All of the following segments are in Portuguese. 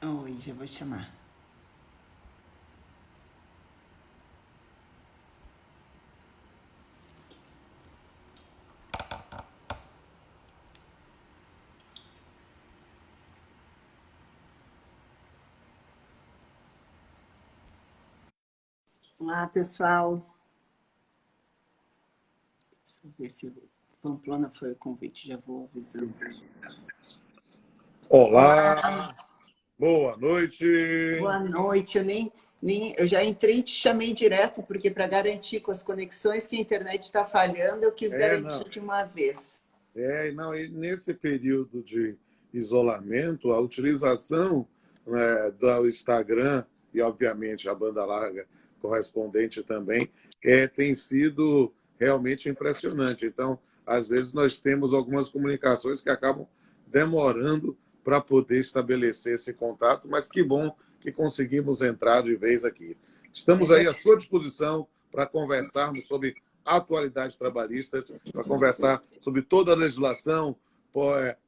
Oi, já vou chamar. Olá, pessoal. Deixa eu ver se o Pamplona foi o convite, já vou avisando. Olá, Olá, boa noite. boa noite. Eu já entrei e te chamei direto, porque para garantir com as conexões que a internet está falhando, eu quis garantir Não, de uma vez. não, e nesse período de isolamento, a utilização, né, do Instagram e, obviamente, a banda larga correspondente também, tem sido realmente impressionante. Então, às vezes, nós temos algumas comunicações que acabam demorando para poder estabelecer esse contato, mas que bom que conseguimos entrar de vez aqui. É Estamos aí à verdade. sua disposição para conversarmos sobre atualidades trabalhistas, para conversar sobre toda a legislação,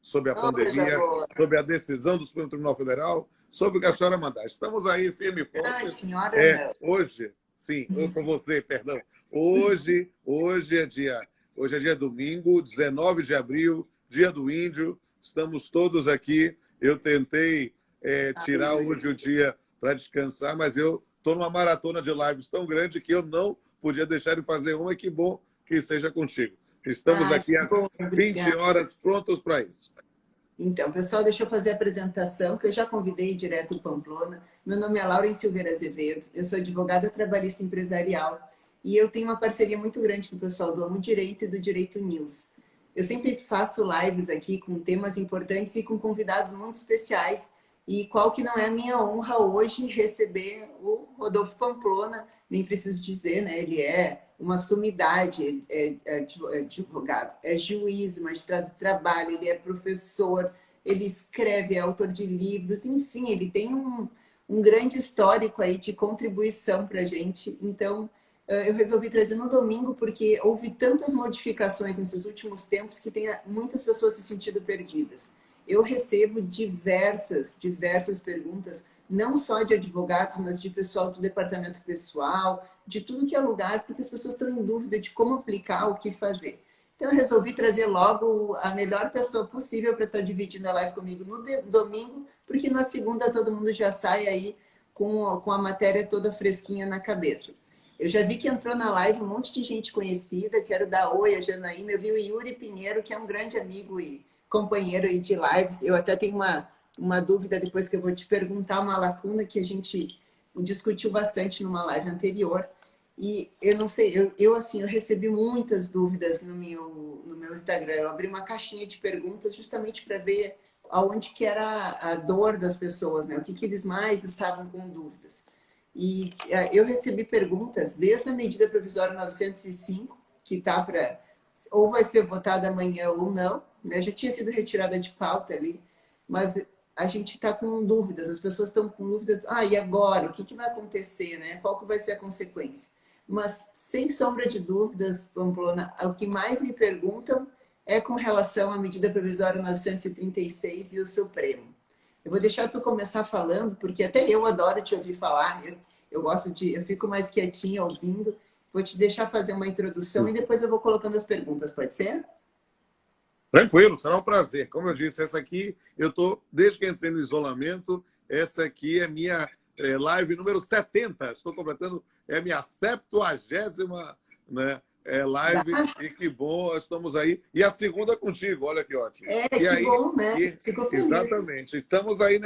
sobre a Oh, coisa pandemia, boa. sobre a decisão do Supremo Tribunal Federal, sobre o que a senhora mandar. Estamos aí firme e Ai, fortes. senhora, não. Hoje, sim, para você, perdão. Hoje é dia domingo, 19 de abril, dia do índio. Estamos todos aqui. Eu tentei tirar hoje o dia para descansar, mas eu estou numa maratona de lives tão grande que eu não podia deixar de fazer uma, e que bom que seja contigo. Estamos Ai, aqui que às bom, 20 obrigada. horas prontos para isso. Então, pessoal, deixa eu fazer a apresentação, que eu já convidei direto o Pamplona. Meu nome é Lauren Silveira Azevedo, eu sou advogada trabalhista empresarial e eu tenho uma parceria muito grande com o pessoal do Amo Direito e do Direito News. Eu sempre faço lives aqui com temas importantes e com convidados muito especiais. E qual que não é a minha honra hoje receber o Rodolfo Pamplona, nem preciso dizer, né? Ele é uma sumidade, é advogado, é juiz, magistrado de trabalho, ele é professor, ele escreve, é autor de livros, enfim, ele tem um grande histórico aí de contribuição para a gente. Então, eu resolvi trazer no domingo porque houve tantas modificações nesses últimos tempos que tem muitas pessoas se sentindo perdidas. Eu recebo diversas perguntas, não só de advogados, mas de pessoal do departamento pessoal, de tudo que é lugar, porque as pessoas estão em dúvida de como aplicar, o que fazer. Então, eu resolvi trazer logo a melhor pessoa possível para estar dividindo a live comigo no domingo, porque na segunda todo mundo já sai aí com a matéria toda fresquinha na cabeça. Eu já vi que entrou na live um monte de gente conhecida. Quero dar oi a Janaína. Eu vi o Yuri Pinheiro, que é um grande amigo e companheiro aí de lives. Eu até tenho uma dúvida depois que eu vou te perguntar, uma lacuna que a gente discutiu bastante numa live anterior. E eu não sei, eu recebi muitas dúvidas no meu Instagram. Eu abri uma caixinha de perguntas justamente para ver aonde que era a dor das pessoas, né? O que eles mais estavam com dúvidas. E eu recebi perguntas desde a medida provisória 905, que está para ou vai ser votada amanhã ou não, né? Já tinha sido retirada de pauta ali, mas a gente está com dúvidas, as pessoas estão com dúvidas, e agora? O que vai acontecer, né? Qual que vai ser a consequência? Mas, sem sombra de dúvidas, Pamplona, o que mais me perguntam é com relação à medida provisória 936 e o Supremo. Eu vou deixar tu começar falando, porque até eu adoro te ouvir falar. Eu fico mais quietinha ouvindo. Vou te deixar fazer uma introdução e depois eu vou colocando as perguntas, pode ser? Tranquilo, será um prazer. Como eu disse, essa aqui, eu estou, desde que entrei no isolamento, essa aqui é minha live número 70. Estou completando, é a minha 70ª, né, live, e que bom, estamos aí. E a segunda contigo, olha que ótimo. E Que aí, bom, né? Fico feliz. exatamente, estamos aí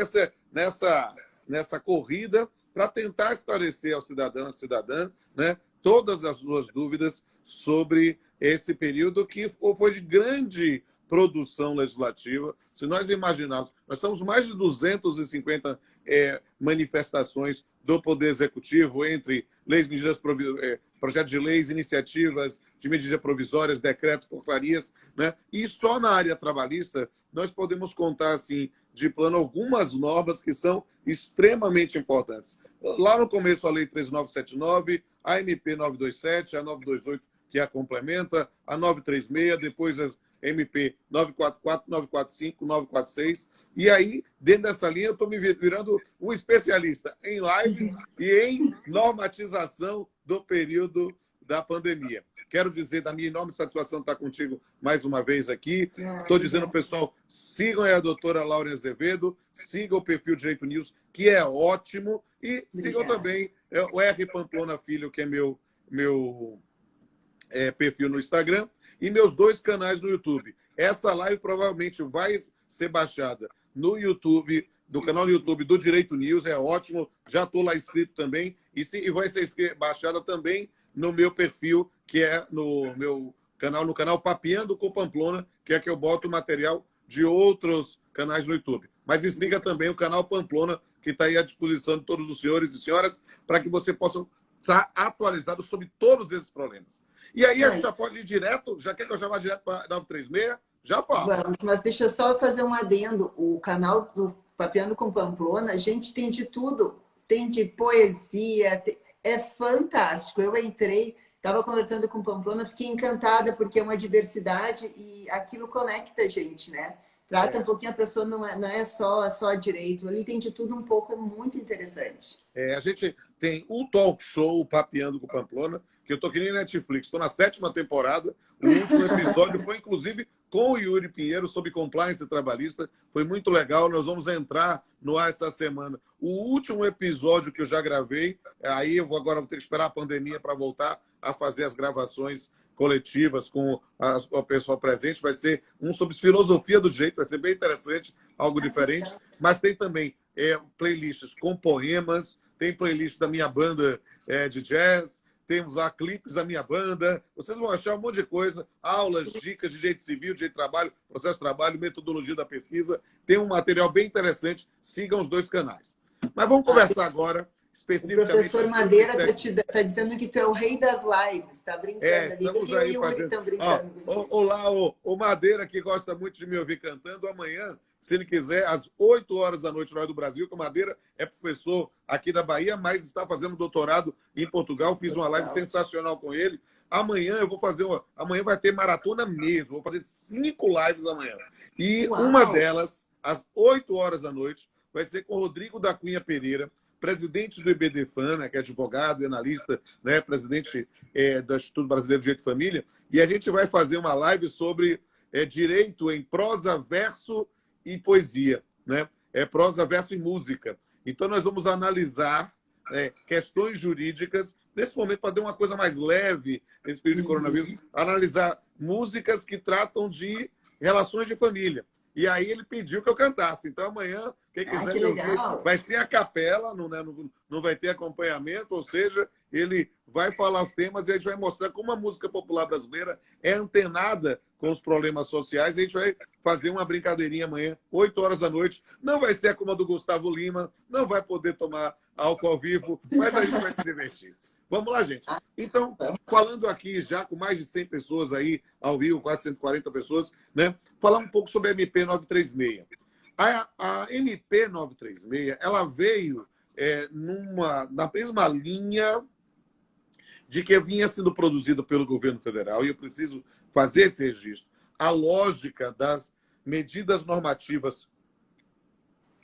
nessa corrida para tentar esclarecer ao cidadão, à cidadã, né, todas as suas dúvidas sobre esse período que foi de grande produção legislativa. Se nós imaginarmos, nós temos mais de 250 manifestações do Poder Executivo entre leis, medidas, projetos de leis, iniciativas de medidas provisórias, decretos, portarias, né? E só na área trabalhista nós podemos contar, assim, de plano, algumas normas que são extremamente importantes. Lá no começo, a Lei 13.979, a MP 927, a 928, que a complementa, a 936, depois MP 944, 945, 946. E aí, dentro dessa linha, eu estou me virando um especialista em lives e em normatização do período da pandemia. Quero dizer da minha enorme satisfação estar contigo mais uma vez aqui. Estou dizendo, pessoal, sigam a doutora Laura Azevedo, sigam o perfil Direito News, que é ótimo, e sigam também o R. Pamplona Filho, que é meu perfil no Instagram, e meus 2 canais no YouTube. Essa live provavelmente vai ser baixada no YouTube, do canal no YouTube do Direito News, é ótimo, já estou lá inscrito também, e vai ser baixada também no meu perfil, que é no meu canal, no canal Papeando com Pamplona, que é que eu boto material de outros canais no YouTube. Mas siga também o canal Pamplona, que está aí à disposição de todos os senhores e senhoras, para que você possa estar atualizado sobre todos esses problemas. E aí a gente já pode ir direto, já quer que eu já vá direto para 936? Já falo. Vamos, mas deixa eu só fazer um adendo. O canal do Papeando com Pamplona, a gente tem de tudo. Tem de poesia, é fantástico. Eu entrei, estava conversando com Pamplona, fiquei encantada porque é uma diversidade e aquilo conecta a gente, né? Trata um pouquinho a pessoa, não é só direito. Ali tem de tudo um pouco, é muito interessante. A gente tem um talk show, Papeando com Pamplona, que eu estou que nem Netflix. Estou na 7ª temporada. O último episódio foi, inclusive, com o Yuri Pinheiro, sobre compliance trabalhista. Foi muito legal. Nós vamos entrar no ar essa semana. O último episódio que eu já gravei, aí agora vou ter que esperar a pandemia para voltar a fazer as gravações coletivas com a pessoa presente. Vai ser um sobre filosofia do direito, vai ser bem interessante, algo diferente. Mas tem também playlists com poemas, tem playlist da minha banda de jazz, temos lá clipes da minha banda. Vocês vão achar um monte de coisa, aulas, dicas de direito civil, direito de trabalho, processo de trabalho, metodologia da pesquisa. Tem um material bem interessante. Sigam os 2 canais. Mas vamos conversar agora especificamente. O professor Madeira está dizendo que tu é o rei das lives, está brincando ali. Estamos aí fazendo. Brincando. Olá, o Madeira, que gosta muito de me ouvir cantando, amanhã, se ele quiser, às 8 horas da noite, no horário do Brasil, que o Madeira é professor aqui da Bahia, mas está fazendo doutorado em Portugal. Fiz uma live sensacional com ele. Amanhã eu vou fazer amanhã vai ter maratona mesmo. Vou fazer 5 lives amanhã. E uma delas, às 8 horas da noite, vai ser com o Rodrigo da Cunha Pereira, presidente do IBDFAN, né, que é advogado e analista, né, presidente do Instituto Brasileiro de Direito e Família, e a gente vai fazer uma live sobre direito em prosa, verso e poesia, né? Prosa, verso e música. Então, nós vamos analisar questões jurídicas, nesse momento, para dar uma coisa mais leve, nesse período de coronavírus, analisar músicas que tratam de relações de família. E aí ele pediu que eu cantasse. Então, amanhã, quem quiser me ouvir, vai ser a capela, não vai ter acompanhamento, ou seja, ele vai falar os temas e a gente vai mostrar como a música popular brasileira é antenada com os problemas sociais. E a gente vai fazer uma brincadeirinha amanhã, 8 horas da noite. Não vai ser como a do Gustavo Lima, não vai poder tomar álcool ao vivo, mas a gente vai se divertir. Vamos lá, gente. Então, falando aqui já com mais de 100 pessoas aí ao vivo, quase 140 pessoas, né? Falar um pouco sobre a MP 936. A MP 936, ela veio na mesma linha de que vinha sendo produzida pelo governo federal, e eu preciso fazer esse registro. A lógica das medidas normativas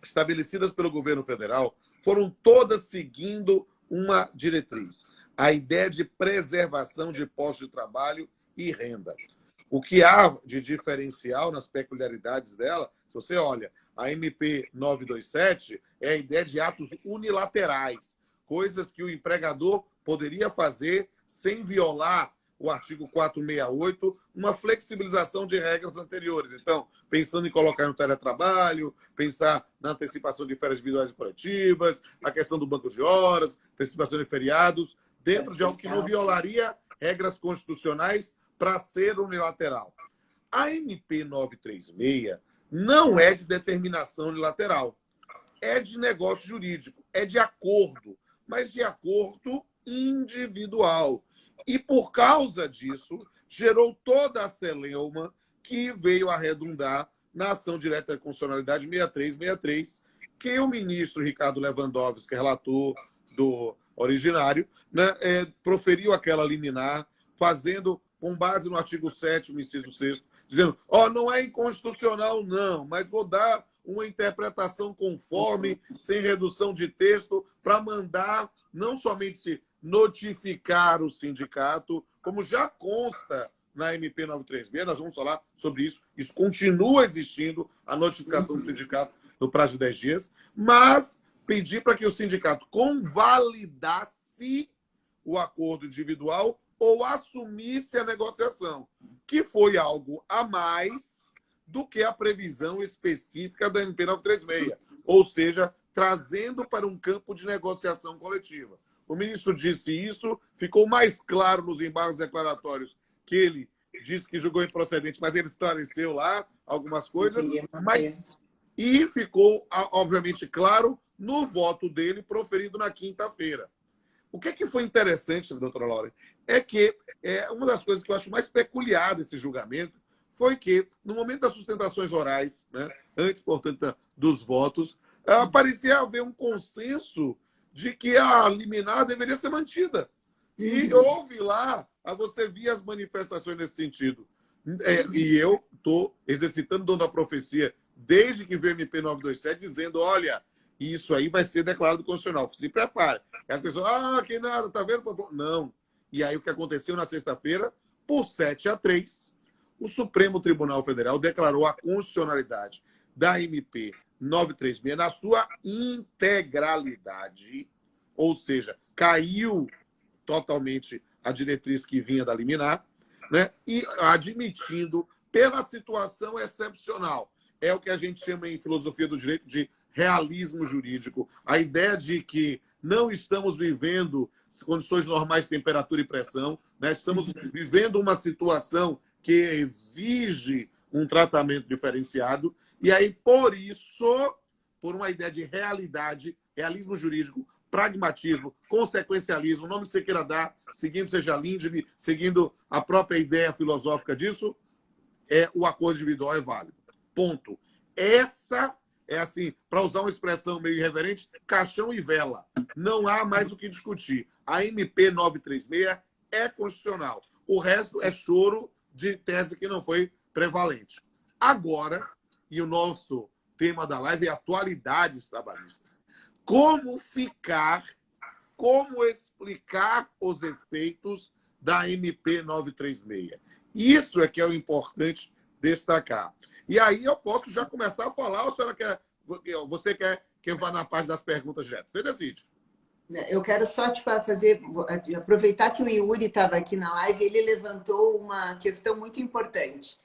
estabelecidas pelo governo federal foram todas seguindo uma diretriz: a ideia de preservação de postos de trabalho e renda. O que há de diferencial nas peculiaridades dela, se você olha, a MP 927 é a ideia de atos unilaterais, coisas que o empregador poderia fazer sem violar o artigo 468, uma flexibilização de regras anteriores. Então, pensando em colocar no teletrabalho, pensar na antecipação de férias individuais e coletivas, a questão do banco de horas, antecipação de feriados, dentro de algo que não violaria regras constitucionais para ser unilateral. A MP 936 não é de determinação unilateral, é de negócio jurídico, é de acordo, mas de acordo individual. E, por causa disso, gerou toda a celeuma que veio a redundar na ação direta de constitucionalidade 6363, que o ministro Ricardo Lewandowski, relator do originário, né, proferiu aquela liminar, fazendo, com base no artigo 7º, inciso 6º, dizendo, ó, não é inconstitucional, não, mas vou dar uma interpretação conforme, sem redução de texto, para mandar não somente se notificar o sindicato, como já consta na MP 936, nós vamos falar sobre isso, isso continua existindo, a notificação do sindicato no prazo de 10 dias, mas pedir para que o sindicato convalidasse o acordo individual ou assumisse a negociação, que foi algo a mais do que a previsão específica da MP 936, ou seja, trazendo para um campo de negociação coletiva. O ministro disse isso, ficou mais claro nos embargos declaratórios que ele disse que julgou improcedente, mas ele esclareceu lá algumas coisas, e ficou, obviamente, claro no voto dele proferido na quinta-feira. O que foi interessante, doutora Laura, é que uma das coisas que eu acho mais peculiar desse julgamento foi que, no momento das sustentações orais, né, antes, portanto, dos votos, parecia haver um consenso de que a liminar deveria ser mantida. E houve lá, você via as manifestações nesse sentido. E eu estou exercitando o dom da profecia desde que veio o MP 927, dizendo, olha, isso aí vai ser declarado constitucional. Se prepare. As pessoas, que nada, tá vendo? Não. E aí o que aconteceu na sexta-feira, por 7-3, o Supremo Tribunal Federal declarou a constitucionalidade da MP 936 na sua integralidade, ou seja, caiu totalmente a diretriz que vinha da liminar, né? E admitindo, pela situação excepcional, é o que a gente chama em filosofia do direito de realismo jurídico, a ideia de que não estamos vivendo condições normais de temperatura e pressão, né? Estamos vivendo uma situação que exige um tratamento diferenciado, e aí, por isso, por uma ideia de realidade, realismo jurídico, pragmatismo, consequencialismo, o nome que você queira dar, seguindo seja Lindley, seguindo a própria ideia filosófica disso, o acordo individual é válido. Ponto. Essa é assim, para usar uma expressão meio irreverente, caixão e vela. Não há mais o que discutir. A MP 936 é constitucional. O resto é choro de tese que não foi prevalente. Agora, e o nosso tema da live é atualidades trabalhistas. Como explicar os efeitos da MP 936? Isso é que é o importante destacar. E aí eu posso já começar a falar, ou você quer que eu vá na parte das perguntas direto? Você decide. Eu quero só aproveitar que o Yuri estava aqui na live, ele levantou uma questão muito importante.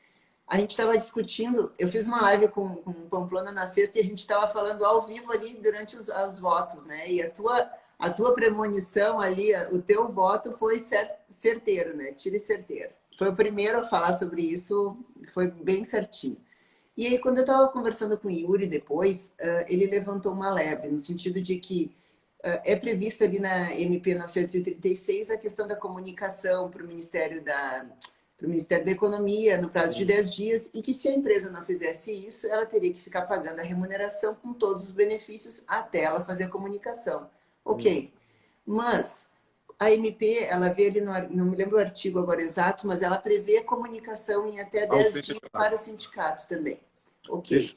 A gente estava discutindo, eu fiz uma live com Pamplona na sexta e a gente estava falando ao vivo ali durante os votos, né? E a tua premonição ali, o teu voto foi certeiro, né? Tiro e certeiro. Foi o primeiro a falar sobre isso, foi bem certinho. E aí, quando eu estava conversando com o Yuri depois, ele levantou uma lebre, no sentido de que é previsto ali na MP 936 a questão da comunicação para o Ministério da Economia no prazo de 10 dias e que se a empresa não fizesse isso, ela teria que ficar pagando a remuneração com todos os benefícios até ela fazer a comunicação. Ok, mas a MP, ela vê ali, não me lembro o artigo agora exato, mas ela prevê a comunicação em até 10 dias para os sindicatos também. Ok.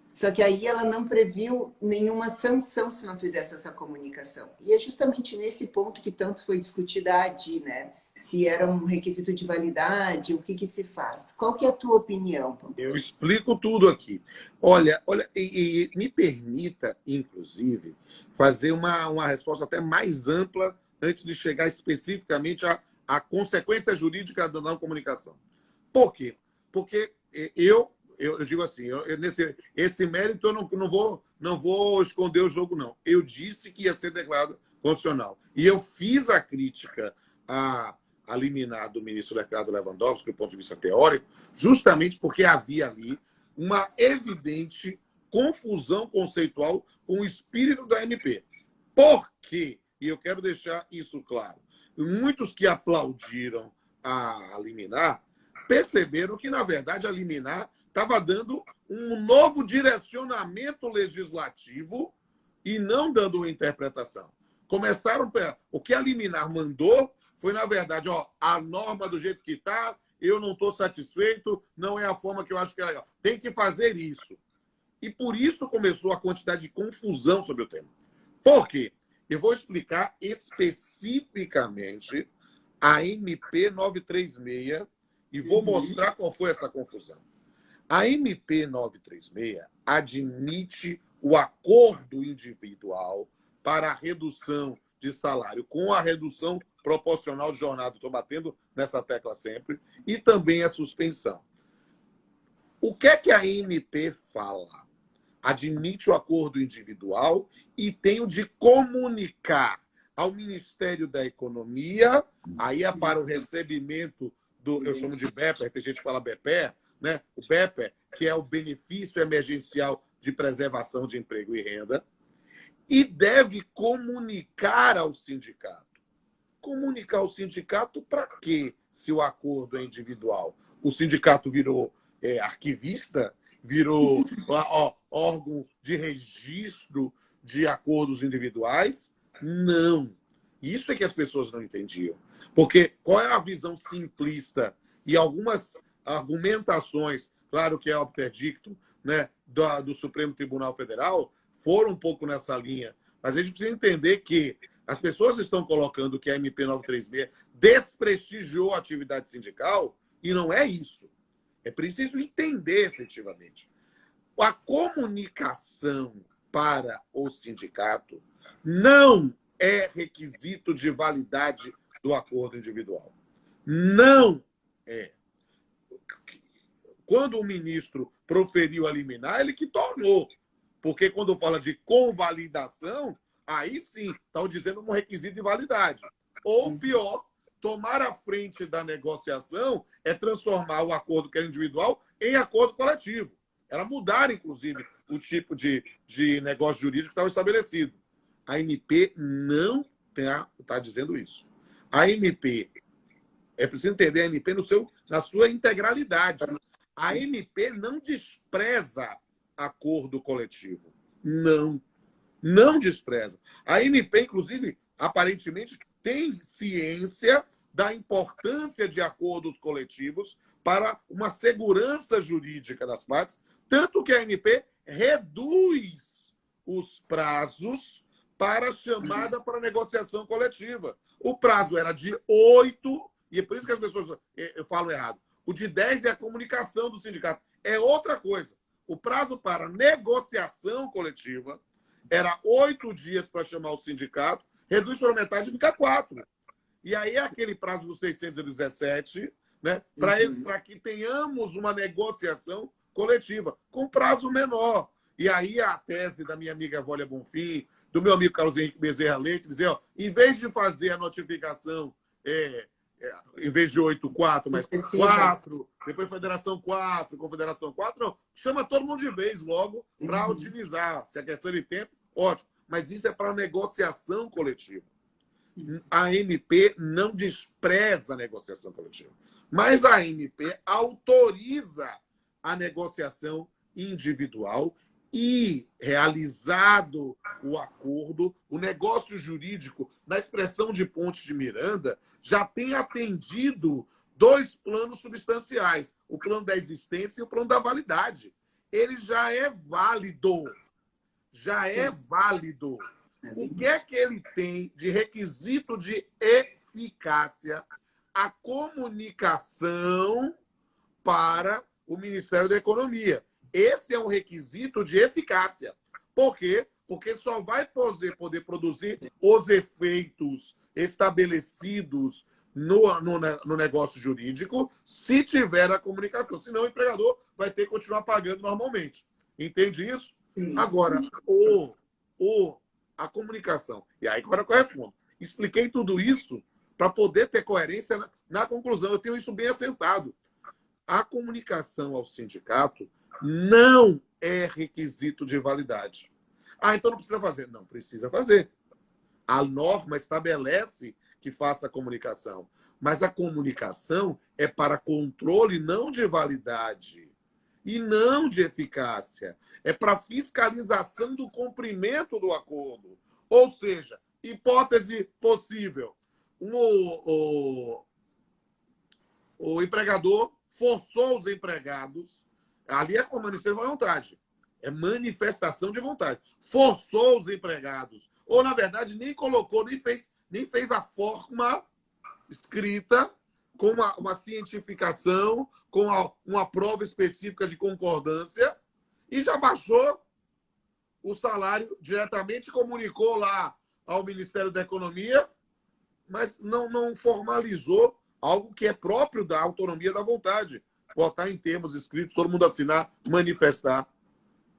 Só que aí ela não previu nenhuma sanção se não fizesse essa comunicação. E é justamente nesse ponto que tanto foi discutida a ADI, né? Se era um requisito de validade, o que se faz. Qual que é a tua opinião, Pamplona? Eu explico tudo aqui. Olha, e me permita, inclusive, fazer uma resposta até mais ampla antes de chegar especificamente à consequência jurídica da não comunicação. Por quê? Porque eu digo assim, esse mérito eu não vou esconder o jogo, não. Eu disse que ia ser declarado constitucional. E eu fiz a crítica a liminar do ministro Ricardo Lewandowski, do ponto de vista teórico, justamente porque havia ali uma evidente confusão conceitual com o espírito da MP. Por quê? E eu quero deixar isso claro. Muitos que aplaudiram a liminar perceberam que, na verdade, a liminar estava dando um novo direcionamento legislativo e não dando uma interpretação. O que a liminar mandou foi, na verdade, a norma do jeito que está, eu não estou satisfeito, não é a forma que eu acho que é legal. Tem que fazer isso. E por isso começou a quantidade de confusão sobre o tema. Por quê? Eu vou explicar especificamente a MP 936 e vou mostrar qual foi essa confusão. A MP 936 admite o acordo individual para a redução de salário, com a redução proporcional de jornada, estou batendo nessa tecla sempre, e também a suspensão. O que é que a MP fala? Admite o acordo individual e tem o de comunicar ao Ministério da Economia, aí é para o recebimento do, eu chamo de BEPER, tem gente que fala BEPER, né? O BEPER, que é o Benefício Emergencial de Preservação de Emprego e Renda, e deve comunicar ao sindicato. Comunicar ao sindicato para quê, se o acordo é individual? O sindicato virou arquivista? Virou órgão de registro de acordos individuais? Não. Isso é que as pessoas não entendiam. Porque qual é a visão simplista? E algumas argumentações, claro que é obter dictum, né, do Supremo Tribunal Federal, foram um pouco nessa linha. Mas a gente precisa entender que as pessoas estão colocando que a MP 936 desprestigiou a atividade sindical, e não é isso. É preciso entender efetivamente. A comunicação para o sindicato não é requisito de validade do acordo individual. Não é. Quando o ministro proferiu a liminar, ele que tornou. Porque quando fala de convalidação, aí sim, estão dizendo um requisito de validade. Ou pior, tomar a frente da negociação é transformar o acordo que era individual em acordo coletivo. Era mudar, inclusive, o tipo de negócio jurídico que estava estabelecido. A MP não está dizendo isso. A MP, é preciso entender a MP na sua integralidade. A MP não despreza acordo coletivo. Não. Não despreza. A MP, inclusive, aparentemente, tem ciência da importância de acordos coletivos para uma segurança jurídica das partes, tanto que a MP reduz os prazos para a chamada para negociação coletiva. O prazo era de 8, e é por isso que as pessoas falam errado. O de 10 é a comunicação do sindicato. É outra coisa. O prazo para negociação coletiva era 8 dias para chamar o sindicato, reduz para metade e fica 4. E aí é aquele prazo dos 617, né, para que tenhamos uma negociação coletiva, com prazo menor. E aí a tese da minha amiga Vólia Bonfim, do meu amigo Carlos Henrique Bezerra Leite, dizer, ó, em vez de fazer a notificação, em vez de 8, 4, mas 4, depois Federação 4, Confederação 4, não, chama todo mundo de vez logo para utilizar. Se é questão de tempo, ótimo. Mas isso é para negociação coletiva. A MP não despreza a negociação coletiva, mas a MP autoriza a negociação individual e, realizado o acordo, o negócio jurídico, na expressão de Pontes de Miranda, já tem atendido 2 planos substanciais, o plano da existência e o plano da validade. Ele já é válido. Já é válido. O que é que ele tem de requisito de eficácia? A comunicação para o Ministério da Economia. Esse é um requisito de eficácia. Por quê? Porque só vai poder produzir os efeitos estabelecidos no negócio jurídico se tiver a comunicação. Senão o empregador vai ter que continuar pagando normalmente. Entende isso? Agora, a comunicação. E aí agora eu respondo. Expliquei tudo isso para poder ter coerência na conclusão. Eu tenho isso bem assentado. A comunicação ao sindicato não é requisito de validade. Então não precisa fazer. Não precisa fazer. A norma estabelece que faça a comunicação. Mas a comunicação é para controle não de validade e não de eficácia. É para fiscalização do cumprimento do acordo. Ou seja, hipótese possível. o empregador forçou os empregados, ali é com manifestação de vontade, é manifestação de vontade, forçou os empregados, ou na verdade nem colocou, nem fez a forma escrita com uma cientificação, com uma prova específica de concordância, e já baixou o salário diretamente, comunicou lá ao Ministério da Economia, mas não formalizou algo que é próprio da autonomia da vontade. Botar em termos escritos, todo mundo assinar, manifestar.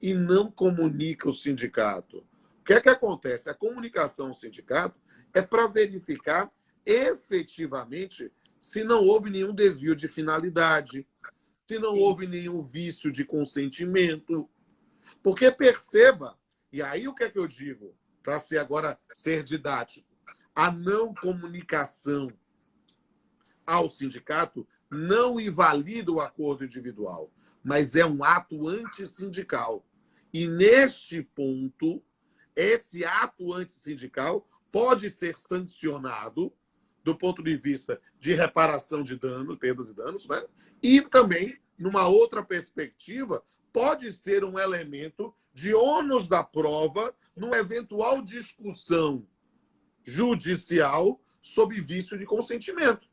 E não comunica o sindicato. O que é que acontece? A comunicação ao sindicato é para verificar efetivamente se não houve nenhum desvio de finalidade, se não houve nenhum vício de consentimento. Porque perceba, e aí o que é que eu digo, para ser didático, a não comunicação ao sindicato não invalida o acordo individual, mas é um ato antissindical. E neste ponto, esse ato antissindical pode ser sancionado do ponto de vista de reparação de danos, perdas e danos, né? E também, numa outra perspectiva, pode ser um elemento de ônus da prova numa eventual discussão judicial sob vício de consentimento.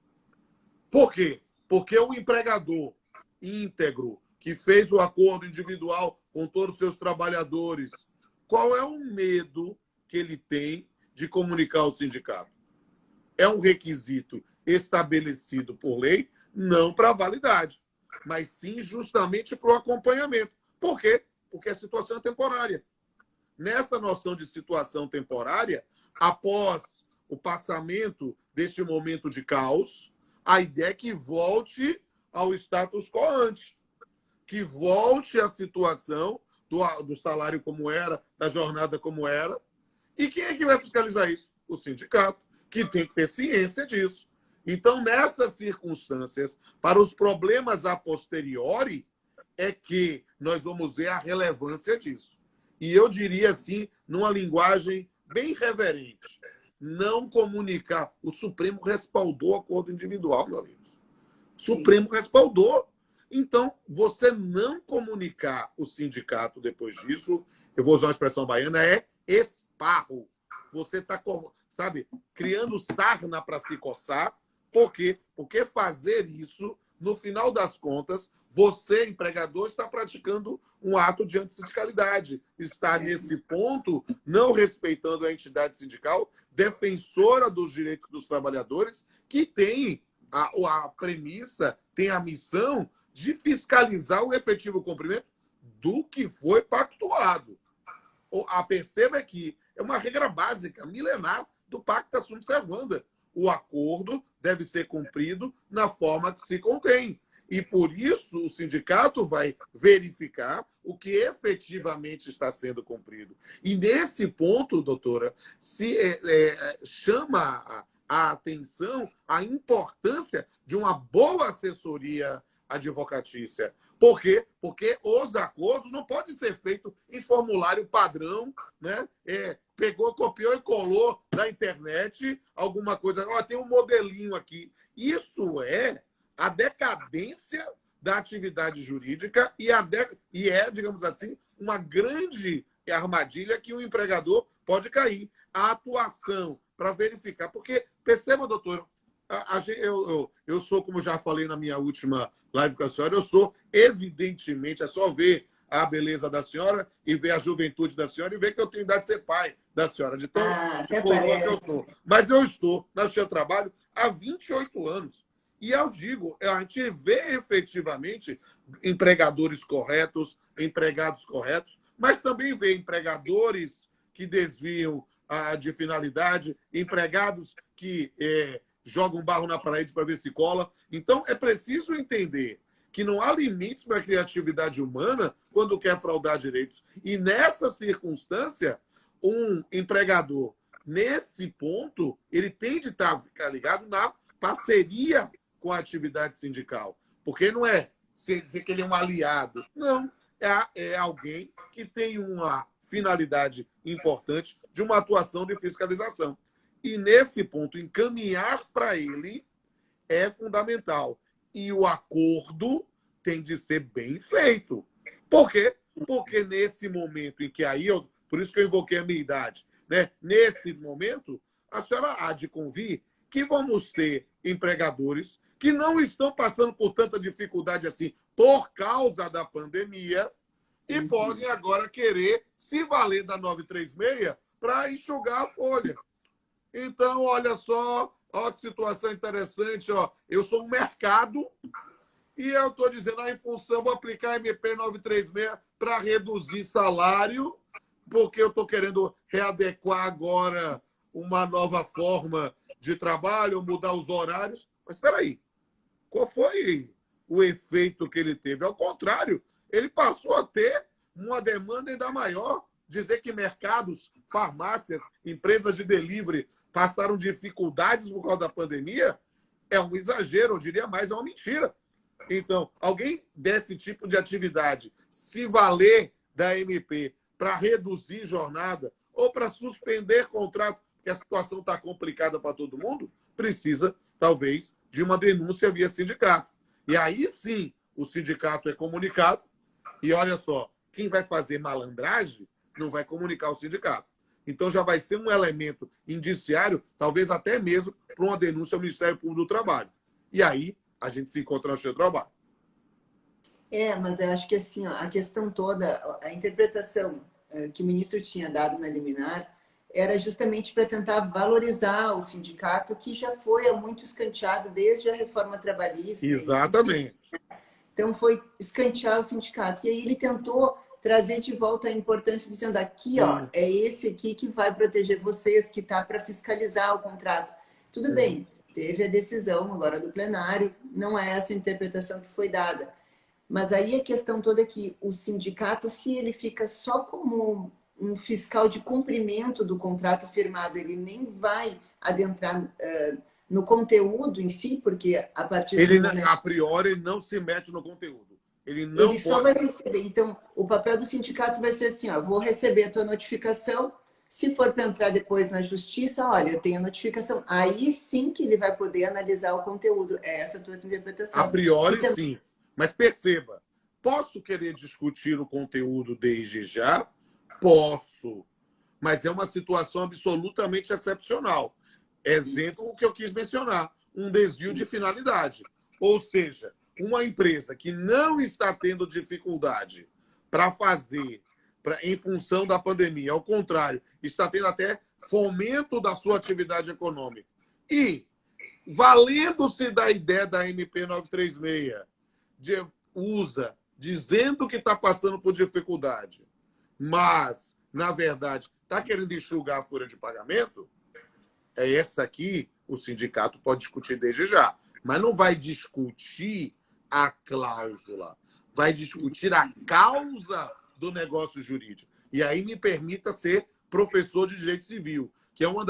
Por quê? Porque o empregador íntegro que fez o acordo individual com todos os seus trabalhadores, qual é o medo que ele tem de comunicar ao sindicato? É um requisito estabelecido por lei, não para a validade, mas sim justamente para o acompanhamento. Por quê? Porque a situação é temporária. Nessa noção de situação temporária, após o passamento deste momento de caos, a ideia é que volte ao status quo ante, que volte à situação do salário como era, da jornada como era. E quem é que vai fiscalizar isso? O sindicato, que tem que ter ciência disso. Então, nessas circunstâncias, para os problemas a posteriori, é que nós vamos ver a relevância disso. E eu diria assim, numa linguagem bem reverente, não comunicar. O Supremo respaldou o acordo individual, meu amigo. O Supremo respaldou. Então, você não comunicar o sindicato depois disso, eu vou usar uma expressão baiana, é esparro. Você está, sabe, criando sarna para se coçar. Por quê? Porque fazer isso, no final das contas, você, empregador, está praticando um ato de antissindicalidade. Está, nesse ponto, não respeitando a entidade sindical, defensora dos direitos dos trabalhadores, que tem a premissa, tem a missão de fiscalizar o efetivo cumprimento do que foi pactuado. Perceba que é uma regra básica, milenar, do Pacta Sunt Servanda. O acordo deve ser cumprido na forma que se contém. E, por isso, o sindicato vai verificar o que efetivamente está sendo cumprido. E, nesse ponto, doutora, se chama a atenção a importância de uma boa assessoria advocatícia. Por quê? Porque os acordos não podem ser feitos em formulário padrão, né? Pegou, copiou e colou da internet alguma coisa. Tem um modelinho aqui. Isso é a decadência da atividade jurídica e é, digamos assim, uma grande armadilha que o empregador pode cair. A atuação para verificar. Porque, perceba, doutor, eu sou, como já falei na minha última live com a senhora, eu sou, evidentemente, é só ver a beleza da senhora e ver a juventude da senhora e ver que eu tenho idade de ser pai da senhora, de tão coroa que eu sou. Mas eu estou no seu trabalho há 28 anos. E eu digo, a gente vê efetivamente empregadores corretos, empregados corretos, mas também vê empregadores que desviam de finalidade, empregados que jogam barro na parede para ver se cola. Então, é preciso entender que não há limites para a criatividade humana quando quer fraudar direitos. E, nessa circunstância, um empregador, nesse ponto, ele tem de ficar ligado na parceria com a atividade sindical. Porque não é dizer que ele é um aliado. Não. É alguém que tem uma finalidade importante de uma atuação de fiscalização. E, nesse ponto, encaminhar para ele é fundamental. E o acordo tem de ser bem feito. Por quê? Porque nesse momento em que aí, por isso que eu invoquei a minha idade, né? Nesse momento, a senhora há de convir que vamos ter empregadores que não estão passando por tanta dificuldade assim por causa da pandemia e podem agora querer se valer da 936 para enxugar a folha. Então, olha só, ó, que situação interessante. Ó. Eu sou um mercado e eu estou dizendo, em função, vou aplicar a MP 936 para reduzir salário, porque eu estou querendo readequar agora uma nova forma de trabalho, mudar os horários. Mas espera aí, qual foi o efeito que ele teve? Ao contrário, ele passou a ter uma demanda ainda maior. Dizer que mercados, farmácias, empresas de delivery passaram dificuldades por causa da pandemia é um exagero, eu diria mais, é uma mentira. Então, alguém desse tipo de atividade se valer da MP para reduzir jornada ou para suspender contrato, porque a situação está complicada para todo mundo, precisa, talvez, de uma denúncia via sindicato. E aí sim, o sindicato é comunicado e, olha só, quem vai fazer malandragem não vai comunicar o sindicato. Então já vai ser um elemento indiciário, talvez até mesmo para uma denúncia ao Ministério Público do Trabalho. E aí a gente se encontra no seu trabalho. Mas eu acho que assim, ó, a questão toda, a interpretação que o ministro tinha dado na liminar era justamente para tentar valorizar o sindicato, que já foi muito escanteado desde a reforma trabalhista. Exatamente. Então foi escantear o sindicato. E aí ele tentou trazer de volta a importância, dizendo aqui, ó, é esse aqui que vai proteger vocês, que está para fiscalizar o contrato. Tudo bem, teve a decisão agora do plenário, não é essa a interpretação que foi dada. Mas aí a questão toda é que o sindicato, se ele fica só como um fiscal de cumprimento do contrato firmado, ele nem vai adentrar no conteúdo em si, porque a partir ele, do momento... a priori, ele não se mete no conteúdo. Ele só vai receber. Então, o papel do sindicato vai ser assim, ó, vou receber a tua notificação, se for para entrar depois na justiça, olha, eu tenho a notificação. Aí sim que ele vai poder analisar o conteúdo. É essa a tua interpretação. A priori, sim. Mas perceba, posso querer discutir o conteúdo desde já? Posso. Mas é uma situação absolutamente excepcional. Exemplo, o que eu quis mencionar, um desvio de finalidade. Ou seja, uma empresa que não está tendo dificuldade para fazer, em função da pandemia, ao contrário, está tendo até fomento da sua atividade econômica. E, valendo-se da ideia da MP 936, usa, dizendo que está passando por dificuldade, mas, na verdade, está querendo enxugar a folha de pagamento, é essa aqui, o sindicato pode discutir desde já. Mas não vai discutir a cláusula, vai discutir a causa do negócio jurídico. E aí me permita ser professor de direito civil, que é um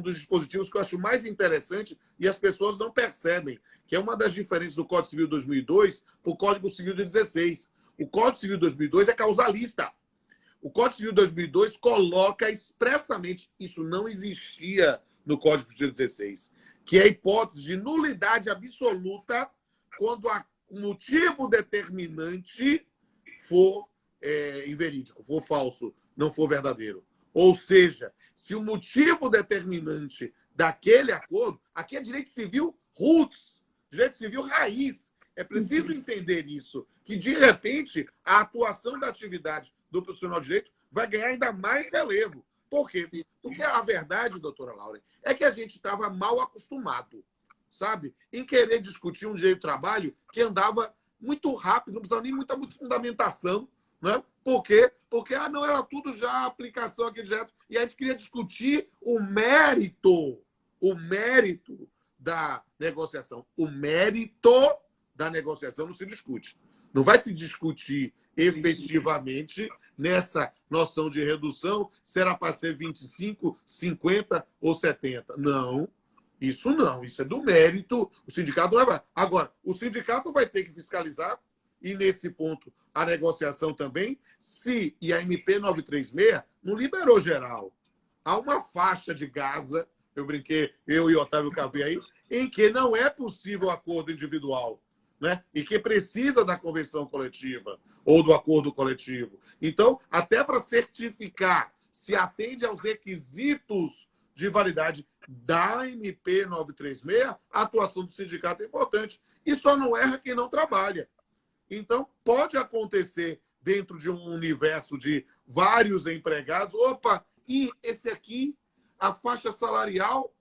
dos dispositivos que eu acho mais interessante e as pessoas não percebem, que é uma das diferenças do Código Civil de 2002 para o Código Civil de 16. O Código Civil de 2002 é causalista. O Código Civil de 2002 coloca expressamente, isso não existia no Código Civil de 16, que é a hipótese de nulidade absoluta quando o motivo determinante for inverídico, for falso, não for verdadeiro. Ou seja, se o motivo determinante daquele acordo, aqui é direito civil roots, direito civil raiz. É preciso entender isso, que de repente a atuação da atividade do profissional de direito vai ganhar ainda mais relevo. Por quê? Porque a verdade, doutora Laura, é que a gente estava mal acostumado, sabe? Em querer discutir um direito de trabalho que andava muito rápido, não precisava nem muita fundamentação, né? Por quê? Porque não era tudo já aplicação aqui direto. E a gente queria discutir o mérito da negociação. O mérito da negociação não se discute. Não vai se discutir efetivamente nessa noção de redução se era para ser 25, 50 ou 70. Não, isso não. Isso é do mérito. O sindicato não vai. Agora, o sindicato vai ter que fiscalizar, e nesse ponto a negociação também, e a MP 936 não liberou geral. Há uma faixa de Gaza, eu brinquei, eu e Otávio Cavê aí, em que não é possível acordo individual. né? E que precisa da convenção coletiva ou do acordo coletivo. Então, até para certificar se atende aos requisitos de validade da MP 936, a atuação do sindicato é importante. E só não erra quem não trabalha. Então, pode acontecer dentro de um universo de vários empregados, opa, e esse aqui, a faixa salarial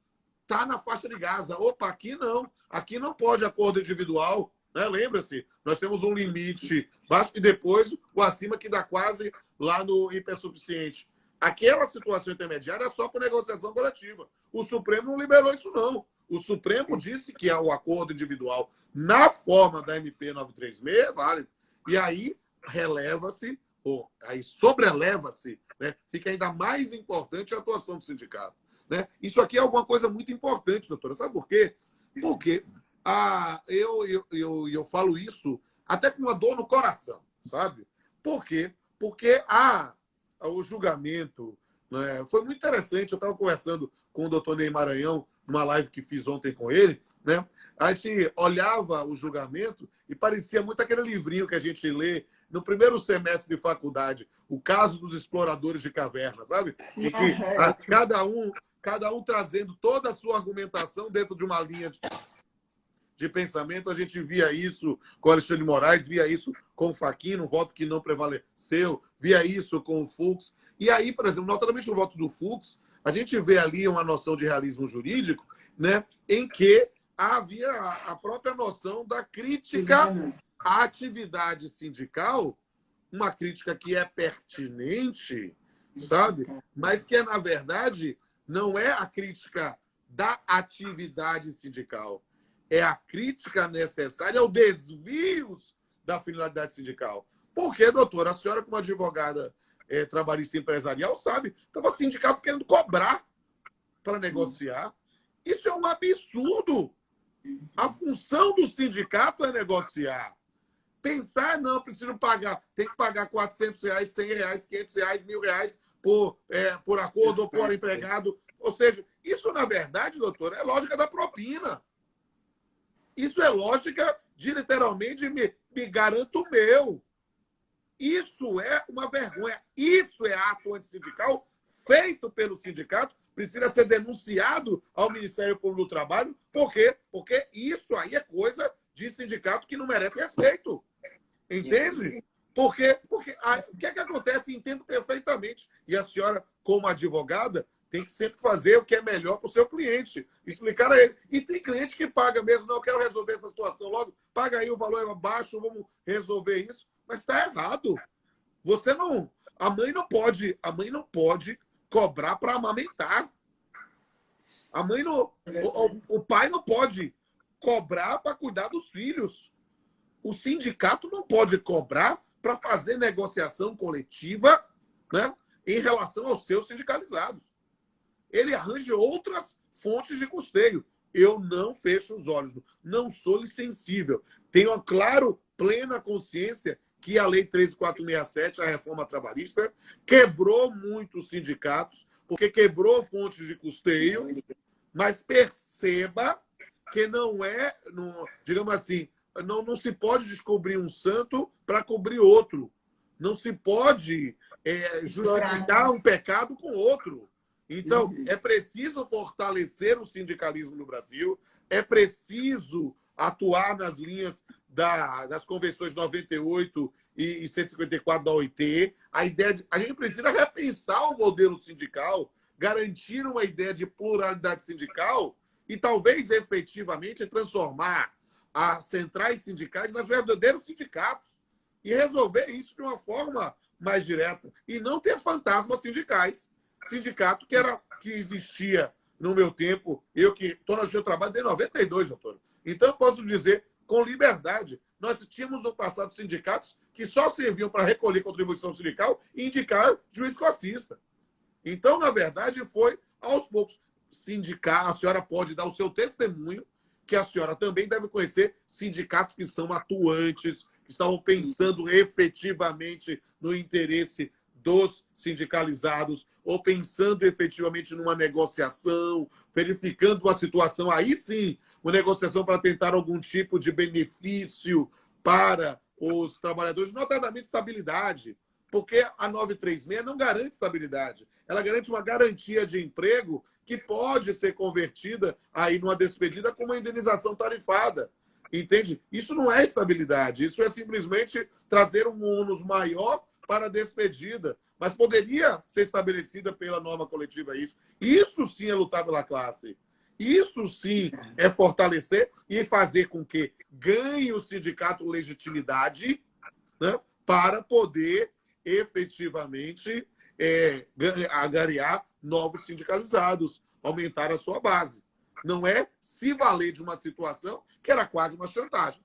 está na faixa de Gaza. Opa, aqui não pode acordo individual. Né? Lembra-se, nós temos um limite baixo e depois o acima que dá quase lá no hipersuficiente. Aquela situação intermediária é só por negociação coletiva. O Supremo não liberou isso, não. O Supremo disse que o acordo individual na forma da MP 936 é válido. E aí releva-se, ou aí sobreleva-se, né? Fica ainda mais importante a atuação do sindicato. Né? Isso aqui é alguma coisa muito importante, doutora. Sabe por quê? Porque eu falo isso até com uma dor no coração, sabe? Por quê? Porque o julgamento, né, foi muito interessante. Eu estava conversando com o doutor Ney Maranhão numa live que fiz ontem com ele. Né? A gente olhava o julgamento e parecia muito aquele livrinho que a gente lê no primeiro semestre de faculdade, O Caso dos Exploradores de Cavernas, sabe? E que cada um trazendo toda a sua argumentação dentro de uma linha de pensamento. A gente via isso com Alexandre de Moraes, via isso com o Fachin, um voto que não prevaleceu, via isso com o Fux. E aí, por exemplo, notadamente no voto do Fux, a gente vê ali uma noção de realismo jurídico, né, em que havia a própria noção da crítica à atividade sindical, uma crítica que é pertinente, sabe? Mas que, na verdade, não é a crítica da atividade sindical. É a crítica necessária aos desvios da finalidade sindical. Porque, doutora, a senhora, como advogada trabalhista empresarial, sabe, estava o sindicato querendo cobrar para negociar. Isso é um absurdo. A função do sindicato é negociar. Pensar, não, preciso pagar, tem que pagar R$400, R$100, R$500, R$1.000 por acordo ou por empregado. Ou seja, isso, na verdade, doutor, é lógica da propina. Isso é lógica de, literalmente, me garanto o meu. Isso é uma vergonha. Isso é ato antissindical feito pelo sindicato, precisa ser denunciado ao Ministério Público do Trabalho. Por quê? Porque isso aí é coisa de sindicato que não merece respeito. Entende? Porque o que é que acontece? Entendo perfeitamente. E a senhora, como advogada, tem que sempre fazer o que é melhor para o seu cliente. Explicar a ele. E tem cliente que paga mesmo. Não, eu quero resolver essa situação logo. Paga aí, o valor é baixo, vamos resolver isso. Mas está errado. Você não... A mãe não pode cobrar para amamentar. A mãe não... O pai não pode cobrar para cuidar dos filhos. O sindicato não pode cobrar para fazer negociação coletiva, né, em relação aos seus sindicalizados. Ele arranja outras fontes de custeio. Eu não fecho os olhos, não sou insensível. Tenho a plena consciência que a Lei 13.467, a reforma trabalhista, quebrou muitos sindicatos, porque quebrou fontes de custeio, mas perceba que não é, digamos assim, não se pode descobrir um santo para cobrir outro. Não se pode justificar um pecado com outro. Então, é preciso fortalecer o sindicalismo no Brasil, é preciso atuar nas linhas das convenções 98 e 154 da OIT. A gente precisa repensar o modelo sindical, garantir uma ideia de pluralidade sindical e talvez efetivamente transformar as centrais sindicais nas verdadeiros sindicatos e resolver isso de uma forma mais direta e não ter fantasmas sindicais. Sindicato que existia no meu tempo, eu que estou no seu trabalho desde 92, doutor. Então, eu posso dizer com liberdade, nós tínhamos no passado sindicatos que só serviam para recolher contribuição sindical e indicar juiz classista. Então, na verdade, foi aos poucos. Sindicar, a senhora pode dar o seu testemunho, que a senhora também deve conhecer sindicatos que são atuantes, que estavam pensando efetivamente no interesse dos sindicalizados, ou pensando efetivamente numa negociação, verificando uma situação, aí sim, uma negociação para tentar algum tipo de benefício para os trabalhadores, notadamente estabilidade, porque a 936 não garante estabilidade, ela garante uma garantia de emprego que pode ser convertida aí numa despedida com uma indenização tarifada. Entende? Isso não é estabilidade, isso é simplesmente trazer um ônus maior para a despedida. Mas poderia ser estabelecida pela norma coletiva isso. Isso sim é lutar pela classe. Isso sim é fortalecer e fazer com que ganhe o sindicato legitimidade, né, para poder efetivamente agariar novos sindicalizados, aumentar a sua base. Não é se valer de uma situação que era quase uma chantagem,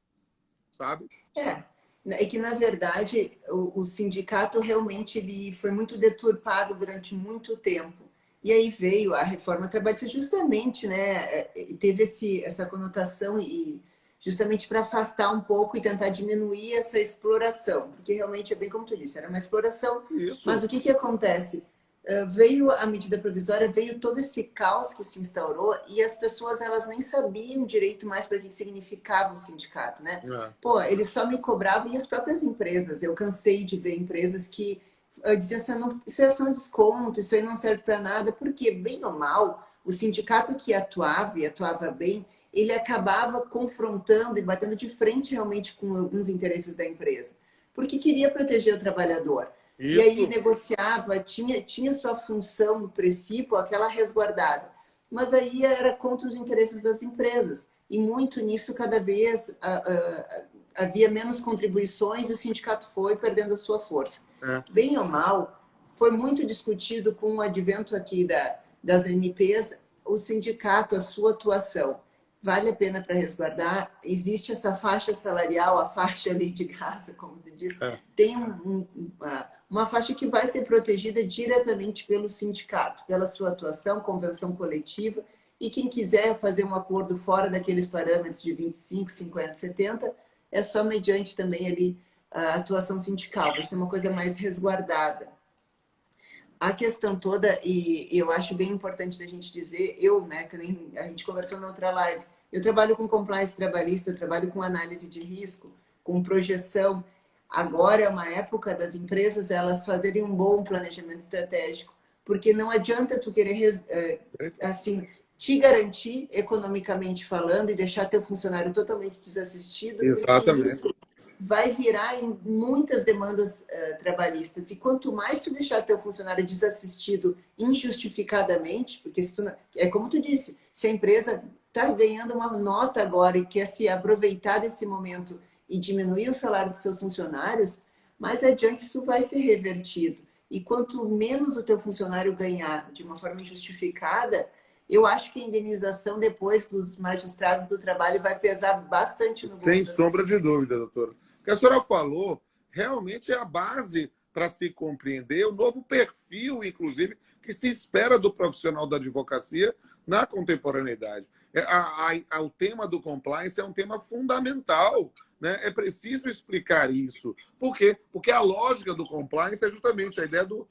sabe? É que, na verdade, o sindicato realmente ele foi muito deturpado durante muito tempo. E aí veio a reforma trabalhista justamente, né? Teve essa conotação e justamente para afastar um pouco e tentar diminuir essa exploração. Porque realmente é bem como tu disse, era uma exploração. Isso. Mas o que acontece? Veio a medida provisória, veio todo esse caos que se instaurou e as pessoas elas nem sabiam direito mais para que significava o sindicato, né? Pô, eles só me cobravam e as próprias empresas. Eu cansei de ver empresas que diziam assim, não, isso é só um desconto, isso aí não serve para nada, porque bem ou mal, o sindicato que atuava e atuava bem, ele acabava confrontando e batendo de frente realmente com alguns interesses da empresa, porque queria proteger o trabalhador. Isso. E aí negociava, tinha sua função no princípio, aquela resguardada. Mas aí era contra os interesses das empresas. E muito nisso, cada vez havia menos contribuições e o sindicato foi perdendo a sua força. Bem ou mal, foi muito discutido com o advento aqui das MPs, o sindicato, a sua atuação. Vale a pena para resguardar? Existe essa faixa salarial, a faixa ali de Gaza, como tu disse. Tem uma faixa que vai ser protegida diretamente pelo sindicato, pela sua atuação, convenção coletiva, e quem quiser fazer um acordo fora daqueles parâmetros de 25, 50, 70, é só mediante também ali a atuação sindical, vai ser uma coisa mais resguardada. A questão toda, e eu acho bem importante da gente dizer, né, que nem a gente conversou na outra live, eu trabalho com compliance trabalhista, eu trabalho com análise de risco, com projeção. Agora é uma época das empresas elas fazerem um bom planejamento estratégico, porque não adianta tu querer assim te garantir economicamente falando e deixar teu funcionário totalmente desassistido. Exatamente. Isso vai virar em muitas demandas trabalhistas. E quanto mais tu deixar teu funcionário desassistido injustificadamente, porque se tu, é como tu disse, se a empresa está ganhando uma nota agora e quer se aproveitar desse momento e diminuir o salário dos seus funcionários, mais adiante isso vai ser revertido. E quanto menos o teu funcionário ganhar de uma forma injustificada, eu acho que a indenização depois dos magistrados do trabalho vai pesar bastante no bolso. Sem sombra de dúvida, doutora. O que a senhora falou realmente é a base para se compreender o novo perfil, inclusive, que se espera do profissional da advocacia na contemporaneidade. O tema do compliance é um tema fundamental, né? É preciso explicar isso. Por quê? Porque a lógica do compliance é justamente a ideia do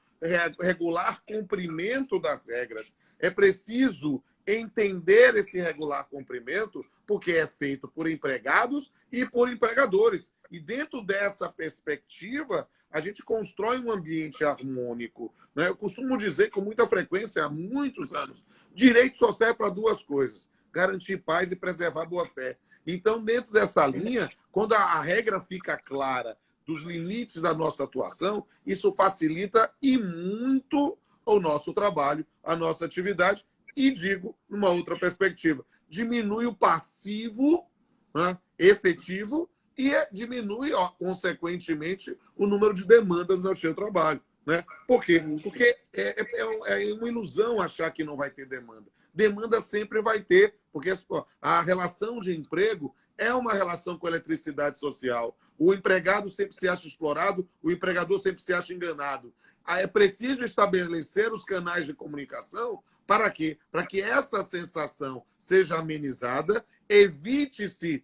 regular cumprimento das regras. É preciso entender esse regular cumprimento, porque é feito por empregados e por empregadores. E dentro dessa perspectiva, a gente constrói um ambiente harmônico, né? Eu costumo dizer com muita frequência, há muitos anos, direito só serve para duas coisas: garantir paz e preservar a boa-fé. Então, dentro dessa linha, quando a regra fica clara dos limites da nossa atuação, isso facilita e muito o nosso trabalho, a nossa atividade. E digo, numa outra perspectiva, diminui o passivo, né, efetivo e diminui, consequentemente, o número de demandas no seu trabalho. Né? Por quê? Porque é uma ilusão achar que não vai ter demanda. Demanda sempre vai ter, porque a relação de emprego é uma relação com a eletricidade social. O empregado sempre se acha explorado, o empregador sempre se acha enganado. É preciso estabelecer os canais de comunicação para quê? Para que essa sensação seja amenizada, evite-se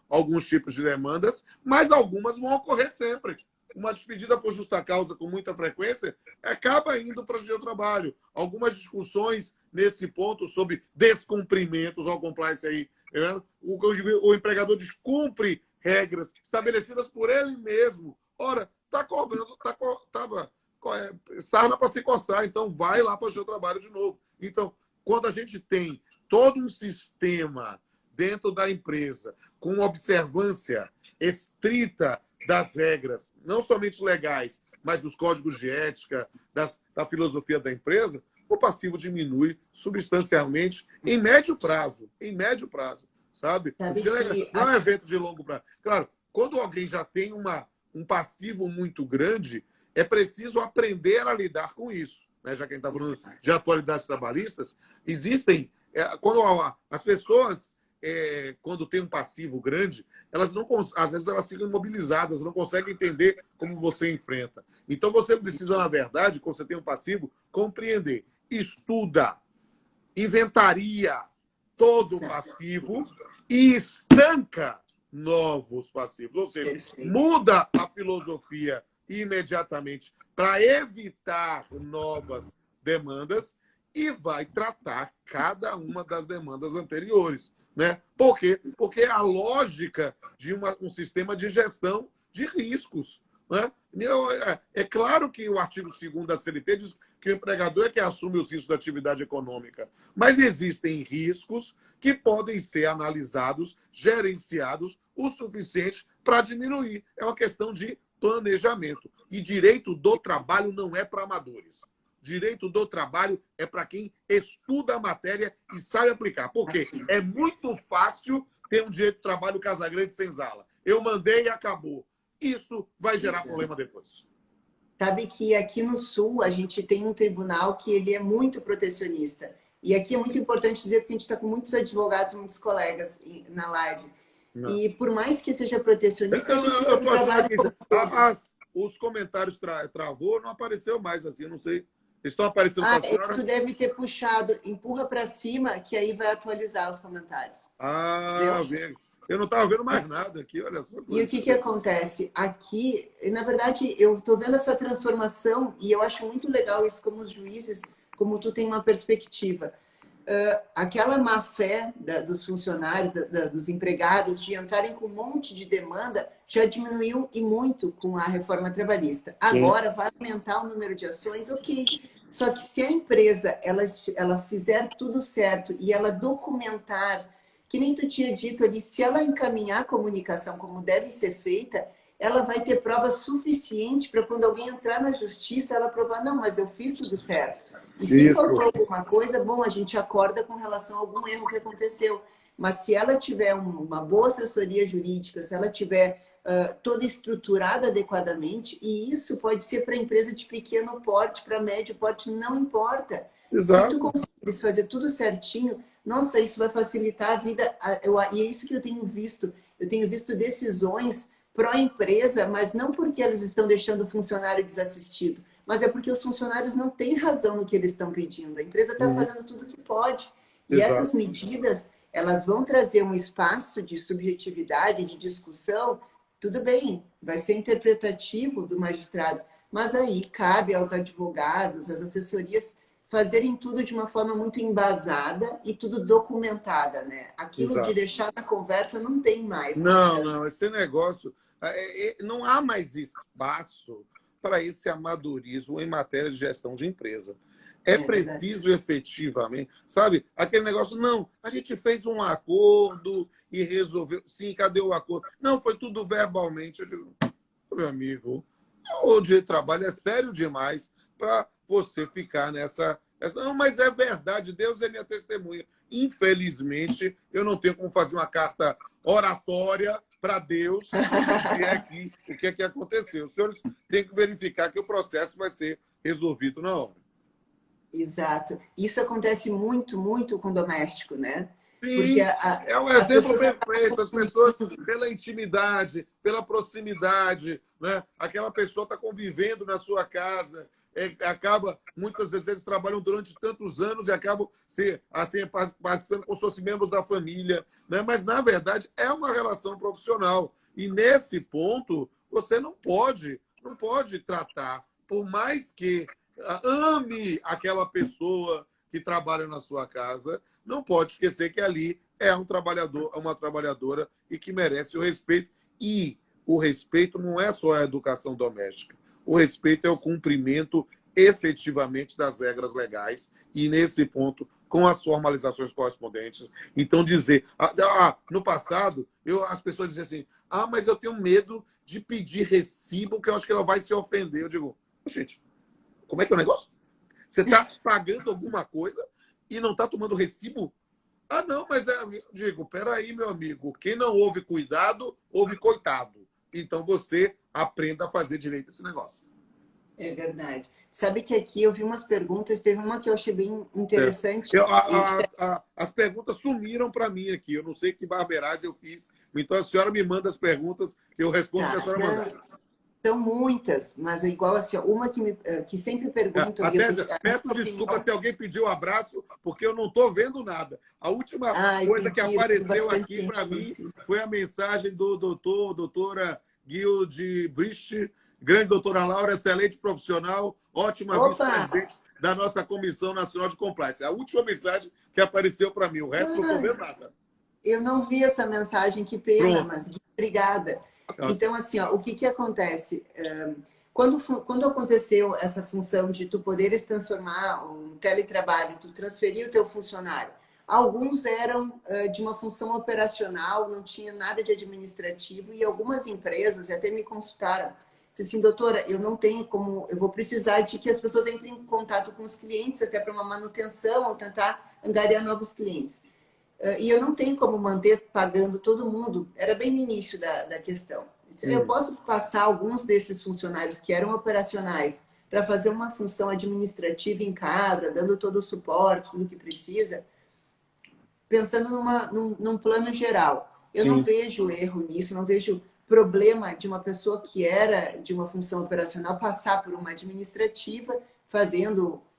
alguns tipos de demandas, mas algumas vão ocorrer sempre. uma despedida por justa causa com muita frequência acaba indo para o trabalho. Algumas discussões nesse ponto sobre descumprimentos ao compliance aí. O empregador descumpre regras estabelecidas por ele mesmo. Ora, está cobrando, sarna para se coçar, então vai lá para o seu trabalho de novo. Então, quando a gente tem todo um sistema dentro da empresa com observância estrita das regras, não somente legais, mas dos códigos de ética, da filosofia da empresa, o passivo diminui substancialmente em médio prazo. Em médio prazo, sabe? Não é um evento de longo prazo. Claro, quando alguém já tem um passivo muito grande, é preciso aprender a lidar com isso. Né? Já que a gente está falando de atualidades trabalhistas, existem... quando as pessoas, quando tem um passivo grande, elas não, às vezes elas ficam imobilizadas, não conseguem entender como você enfrenta. Então você precisa, na verdade, quando você tem um passivo, compreender. Estuda, inventaria todo o passivo e estanca novos passivos. Ou seja, muda a filosofia imediatamente para evitar novas demandas e vai tratar cada uma das demandas anteriores. Né? Por quê? Porque é a lógica de um sistema de gestão de riscos. Né? É claro que o artigo 2º da CLT diz que o empregador é que assume os riscos da atividade econômica, mas existem riscos que podem ser analisados, gerenciados o suficiente para diminuir. É uma questão de planejamento. E direito do trabalho não é para amadores. Direito do trabalho é para quem estuda a matéria e sabe aplicar. Por quê? É muito fácil ter um direito do trabalho Casagrande Senzala. Eu mandei e acabou. Isso vai gerar problema depois. Sabe que aqui no Sul a gente tem um tribunal que ele é muito protecionista. E aqui é muito importante dizer que a gente está com muitos advogados, muitos colegas na live. Não. E por mais que seja protecionista, a justiça do trabalho... Os comentários travou, não apareceu mais assim, eu não sei. Estão aparecendo para a senhora? Tu deve ter puxado, empurra para cima, que aí vai atualizar os comentários. Eu não estava vendo mais nada aqui, olha só. E o que acontece? Aqui, na verdade, eu estou vendo essa transformação e eu acho muito legal isso como os juízes, como tu tem uma perspectiva. Aquela má fé dos funcionários, dos empregados, de entrarem com um monte de demanda, já diminuiu e muito com a reforma trabalhista. Agora vai aumentar o número de ações, ok. Só que se a empresa ela fizer tudo certo e ela documentar, que nem tu tinha dito ali, se ela encaminhar a comunicação como deve ser feita, ela vai ter prova suficiente para quando alguém entrar na justiça, ela provar, não, mas eu fiz tudo certo. E se faltou alguma coisa, bom, a gente acorda com relação a algum erro que aconteceu. Mas se ela tiver uma boa assessoria jurídica, se ela tiver toda estruturada adequadamente, e isso pode ser para empresa de pequeno porte, para médio porte, não importa. Exato. Se tu conseguir fazer tudo certinho, nossa, isso vai facilitar a vida. E é isso que eu tenho visto. Eu tenho visto decisões pró-empresa, mas não porque eles estão deixando o funcionário desassistido, mas é porque os funcionários não têm razão no que eles estão pedindo. A empresa está fazendo tudo o que pode. E essas medidas, elas vão trazer um espaço de subjetividade, de discussão. Tudo bem, vai ser interpretativo do magistrado, mas aí cabe aos advogados, às assessorias, fazerem tudo de uma forma muito embasada e tudo documentada, né? Aquilo de deixar na conversa não tem mais. Não, esse negócio... não há mais espaço para esse amadorismo em matéria de gestão de empresa. É preciso efetivamente, sabe? Aquele negócio, não, a gente fez um acordo e resolveu. Sim, cadê o acordo? Não, foi tudo verbalmente. Eu digo, meu amigo, o direito de trabalho é sério demais para você ficar nessa... Não, mas é verdade, Deus é minha testemunha. Infelizmente, eu não tenho como fazer uma carta oratória para Deus o que é que aconteceu. Os senhores têm que verificar que o processo vai ser resolvido na hora. Exato. Isso acontece muito, muito com o doméstico, né? Sim, porque é um exemplo perfeito. As pessoas, pela intimidade, pela proximidade, né? Aquela pessoa está convivendo na sua casa, acaba, muitas vezes, trabalham durante tantos anos e acabam assim, participando como se fossem membros da família. Né? Mas, na verdade, é uma relação profissional. E, nesse ponto, você não pode não pode tratar, por mais que ame aquela pessoa que trabalha na sua casa, não pode esquecer que ali é um trabalhador, uma trabalhadora e que merece o respeito. E o respeito não é só a educação doméstica. O respeito é o cumprimento efetivamente das regras legais e, nesse ponto, com as formalizações correspondentes. Então, dizer... no passado, as pessoas diziam assim, mas eu tenho medo de pedir recibo, que eu acho que ela vai se ofender. Eu digo, gente, como é que é o negócio? Você está pagando alguma coisa e não está tomando recibo? Não, mas digo, peraí, meu amigo, quem não houve cuidado, houve coitado. Então você aprenda a fazer direito esse negócio. É verdade. Sabe que aqui eu vi umas perguntas, teve uma que eu achei bem interessante. As perguntas sumiram para mim aqui. Eu não sei que barbeiragem eu fiz. Então a senhora me manda as perguntas, eu respondo o que a senhora mandar. São muitas, mas é igual assim, uma que sempre perguntam... Peço desculpa se alguém pediu abraço, porque eu não estou vendo nada. A última coisa que apareceu aqui para mim foi a mensagem do doutora Gil de Brist, grande doutora Laura, excelente profissional, ótima vice-presidente da nossa Comissão Nacional de Compliance. A última mensagem que apareceu para mim, o resto não estou vendo nada. Eu não vi essa mensagem, que pena, mas obrigada. Então, assim, o que acontece? Quando aconteceu essa função de tu poderes transformar um teletrabalho, tu transferir o teu funcionário, alguns eram de uma função operacional, não tinha nada de administrativo, e algumas empresas até me consultaram. Disse assim, doutora, eu não tenho como, eu vou precisar de que as pessoas entrem em contato com os clientes, até para uma manutenção, ou tentar angariar novos clientes. E eu não tenho como manter pagando todo mundo. Era bem no início da questão. Eu posso passar alguns desses funcionários que eram operacionais para fazer uma função administrativa em casa, dando todo o suporte, tudo que precisa, pensando num plano geral. Eu não vejo erro nisso, não vejo problema de uma pessoa que era de uma função operacional passar por uma administrativa,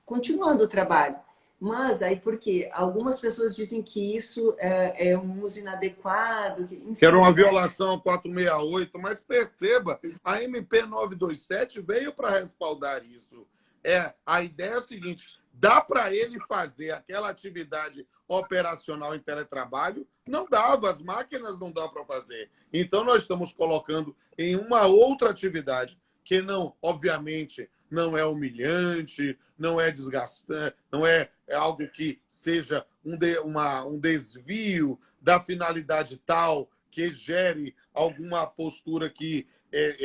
continuando o trabalho. Mas aí por quê? Algumas pessoas dizem que isso é um uso inadequado. Enfim, que era uma violação ao 468, mas perceba, a MP 927 veio para respaldar isso. A ideia é a seguinte, dá para ele fazer aquela atividade operacional em teletrabalho? Não dava, as máquinas não dá para fazer. Então nós estamos colocando em uma outra atividade que não, obviamente, não é humilhante, não é desgastante, não é algo que seja um desvio da finalidade tal que gere alguma postura que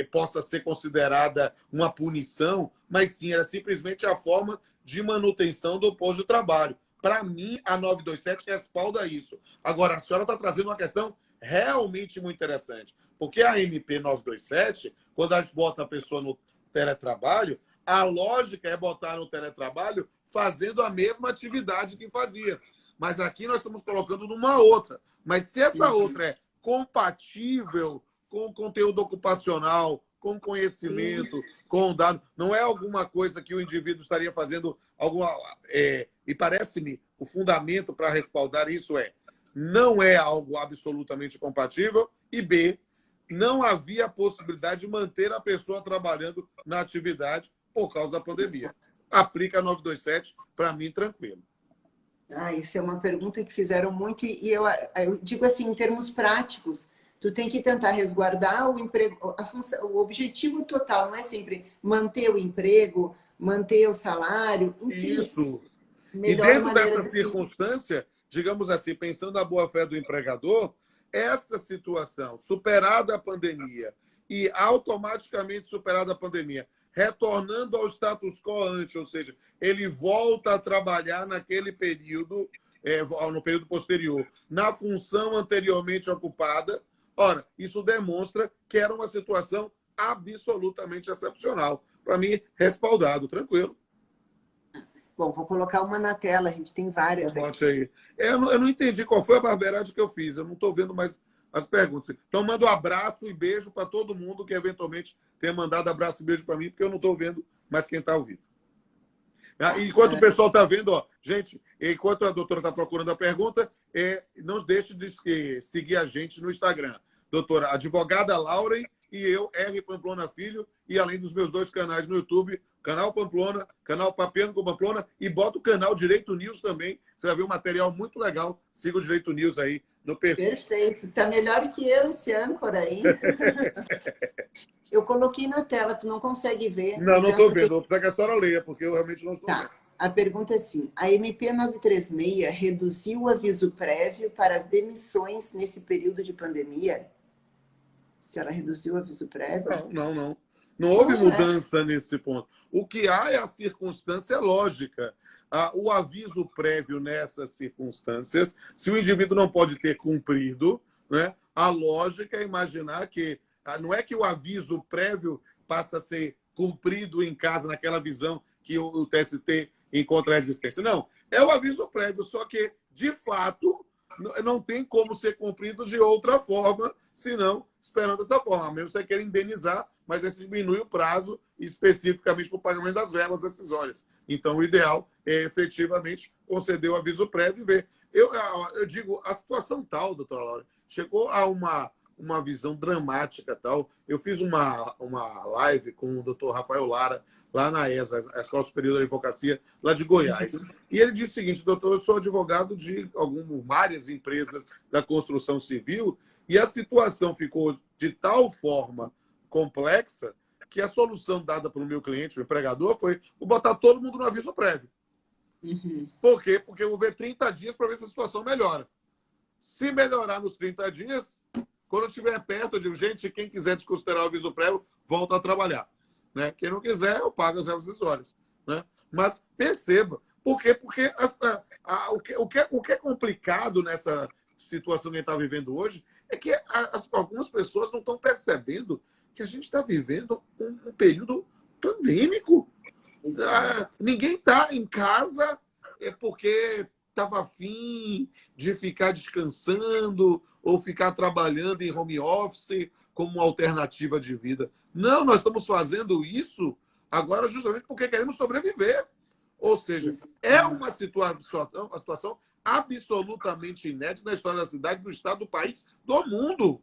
possa ser considerada uma punição, mas sim, era simplesmente a forma de manutenção do posto de trabalho. Para mim, a 927 respalda isso. Agora, a senhora está trazendo uma questão realmente muito interessante, porque a MP 927, quando a gente bota a pessoa no teletrabalho, a lógica é botar no teletrabalho fazendo a mesma atividade que fazia. Mas aqui nós estamos colocando numa outra. Mas se essa outra é compatível com o conteúdo ocupacional, com conhecimento, com dado, não é alguma coisa que o indivíduo estaria fazendo alguma... e parece-me, o fundamento para respaldar isso não é algo absolutamente compatível, e B, não havia possibilidade de manter a pessoa trabalhando na atividade por causa da pandemia. Aplica a 927, para mim, tranquilo. Isso é uma pergunta que fizeram muito, e eu digo assim, em termos práticos, tu tem que tentar resguardar o emprego, a função, o objetivo total não é sempre manter o emprego, manter o salário, enfim. Isso. E dentro dessa circunstância, digamos assim, pensando na boa-fé do empregador, essa situação, superada a pandemia e automaticamente superada a pandemia, retornando ao status quo antes, ou seja, ele volta a trabalhar naquele período, no período posterior, na função anteriormente ocupada. Ora, isso demonstra que era uma situação absolutamente excepcional. Para mim, respaldado, tranquilo. Bom, vou colocar uma na tela, a gente tem várias aqui. Aí. Eu não entendi qual foi a barbeiragem que eu fiz, eu não estou vendo mais as perguntas. Então, mando um abraço e beijo para todo mundo que eventualmente tenha mandado abraço e beijo para mim, porque eu não estou vendo mais quem está ao vivo. Enquanto o pessoal está vendo, gente, enquanto a doutora está procurando a pergunta, não deixe de seguir a gente no Instagram. Doutora Advogada Lauren e eu, R. Pamplona Filho, e além dos meus 2 canais no YouTube, canal Pamplona, canal Papeando com Pamplona, e bota o canal Direito News também. Você vai ver um material muito legal. Siga o Direito News aí no perfil. Perfeito. Tá melhor que eu esse âncora aí. Eu coloquei na tela, tu não consegue ver. Não, não então, estou vendo. Vou precisar que a senhora leia, porque eu realmente não estou vendo. Tá. A pergunta é assim: a MP 936 reduziu o aviso prévio para as demissões nesse período de pandemia? Se ela reduziu o aviso prévio? Não. Não houve mudança nesse ponto. O que há é a circunstância lógica. O aviso prévio nessas circunstâncias, se o indivíduo não pode ter cumprido, né, a lógica é imaginar que não é que o aviso prévio passa a ser cumprido em casa, naquela visão que o TST encontra a existência. Não, é o aviso prévio, só que, de fato, não tem como ser cumprido de outra forma, senão esperando dessa forma. A menos que você queira indenizar, mas esse diminui o prazo especificamente para o pagamento das verbas decisórias. Então, o ideal é efetivamente conceder o aviso prévio e ver. Eu digo, a situação tal, doutora Laura, chegou a uma visão dramática tal. Eu fiz uma live com o doutor Rafael Lara, lá na ESA, a Escola Superior da Advocacia, lá de Goiás. E ele disse o seguinte: doutor, eu sou advogado de várias empresas da construção civil e a situação ficou de tal forma complexa que a solução dada pelo meu cliente, o empregador, foi botar todo mundo no aviso prévio. Por quê? Porque eu vou ver 30 dias para ver se a situação melhora. Se melhorar nos 30 dias, quando eu estiver perto, eu digo, gente, quem quiser desconsiderar o aviso prévio, volta a trabalhar. Né? Quem não quiser, eu pago as verbas decisórias. Né? Mas perceba. Por quê? Porque o que é complicado nessa situação que a gente está vivendo hoje é que algumas pessoas não estão percebendo que a gente está vivendo um período pandêmico. Ninguém está em casa porque estava afim de ficar descansando ou ficar trabalhando em home office como uma alternativa de vida. Não, nós estamos fazendo isso agora justamente porque queremos sobreviver. Ou seja, é uma situação absolutamente inédita na história da cidade, do estado, do país, do mundo.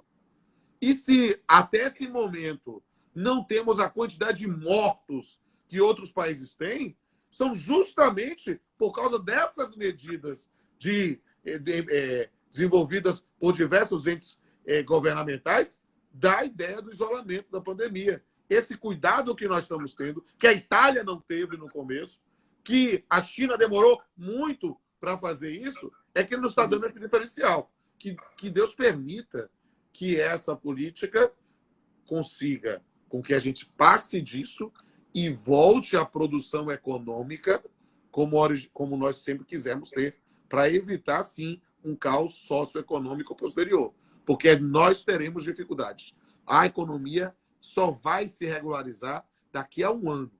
E se até esse momento não temos a quantidade de mortos que outros países têm, são justamente por causa dessas medidas desenvolvidas por diversos entes governamentais da ideia do isolamento da pandemia. Esse cuidado que nós estamos tendo, que a Itália não teve no começo, que a China demorou muito para fazer isso, é que nos está dando esse diferencial. Que Deus permita que essa política consiga com que a gente passe disso e volte à produção econômica como nós sempre quisemos ter, para evitar, sim, um caos socioeconômico posterior. Porque nós teremos dificuldades. A economia só vai se regularizar daqui a um ano.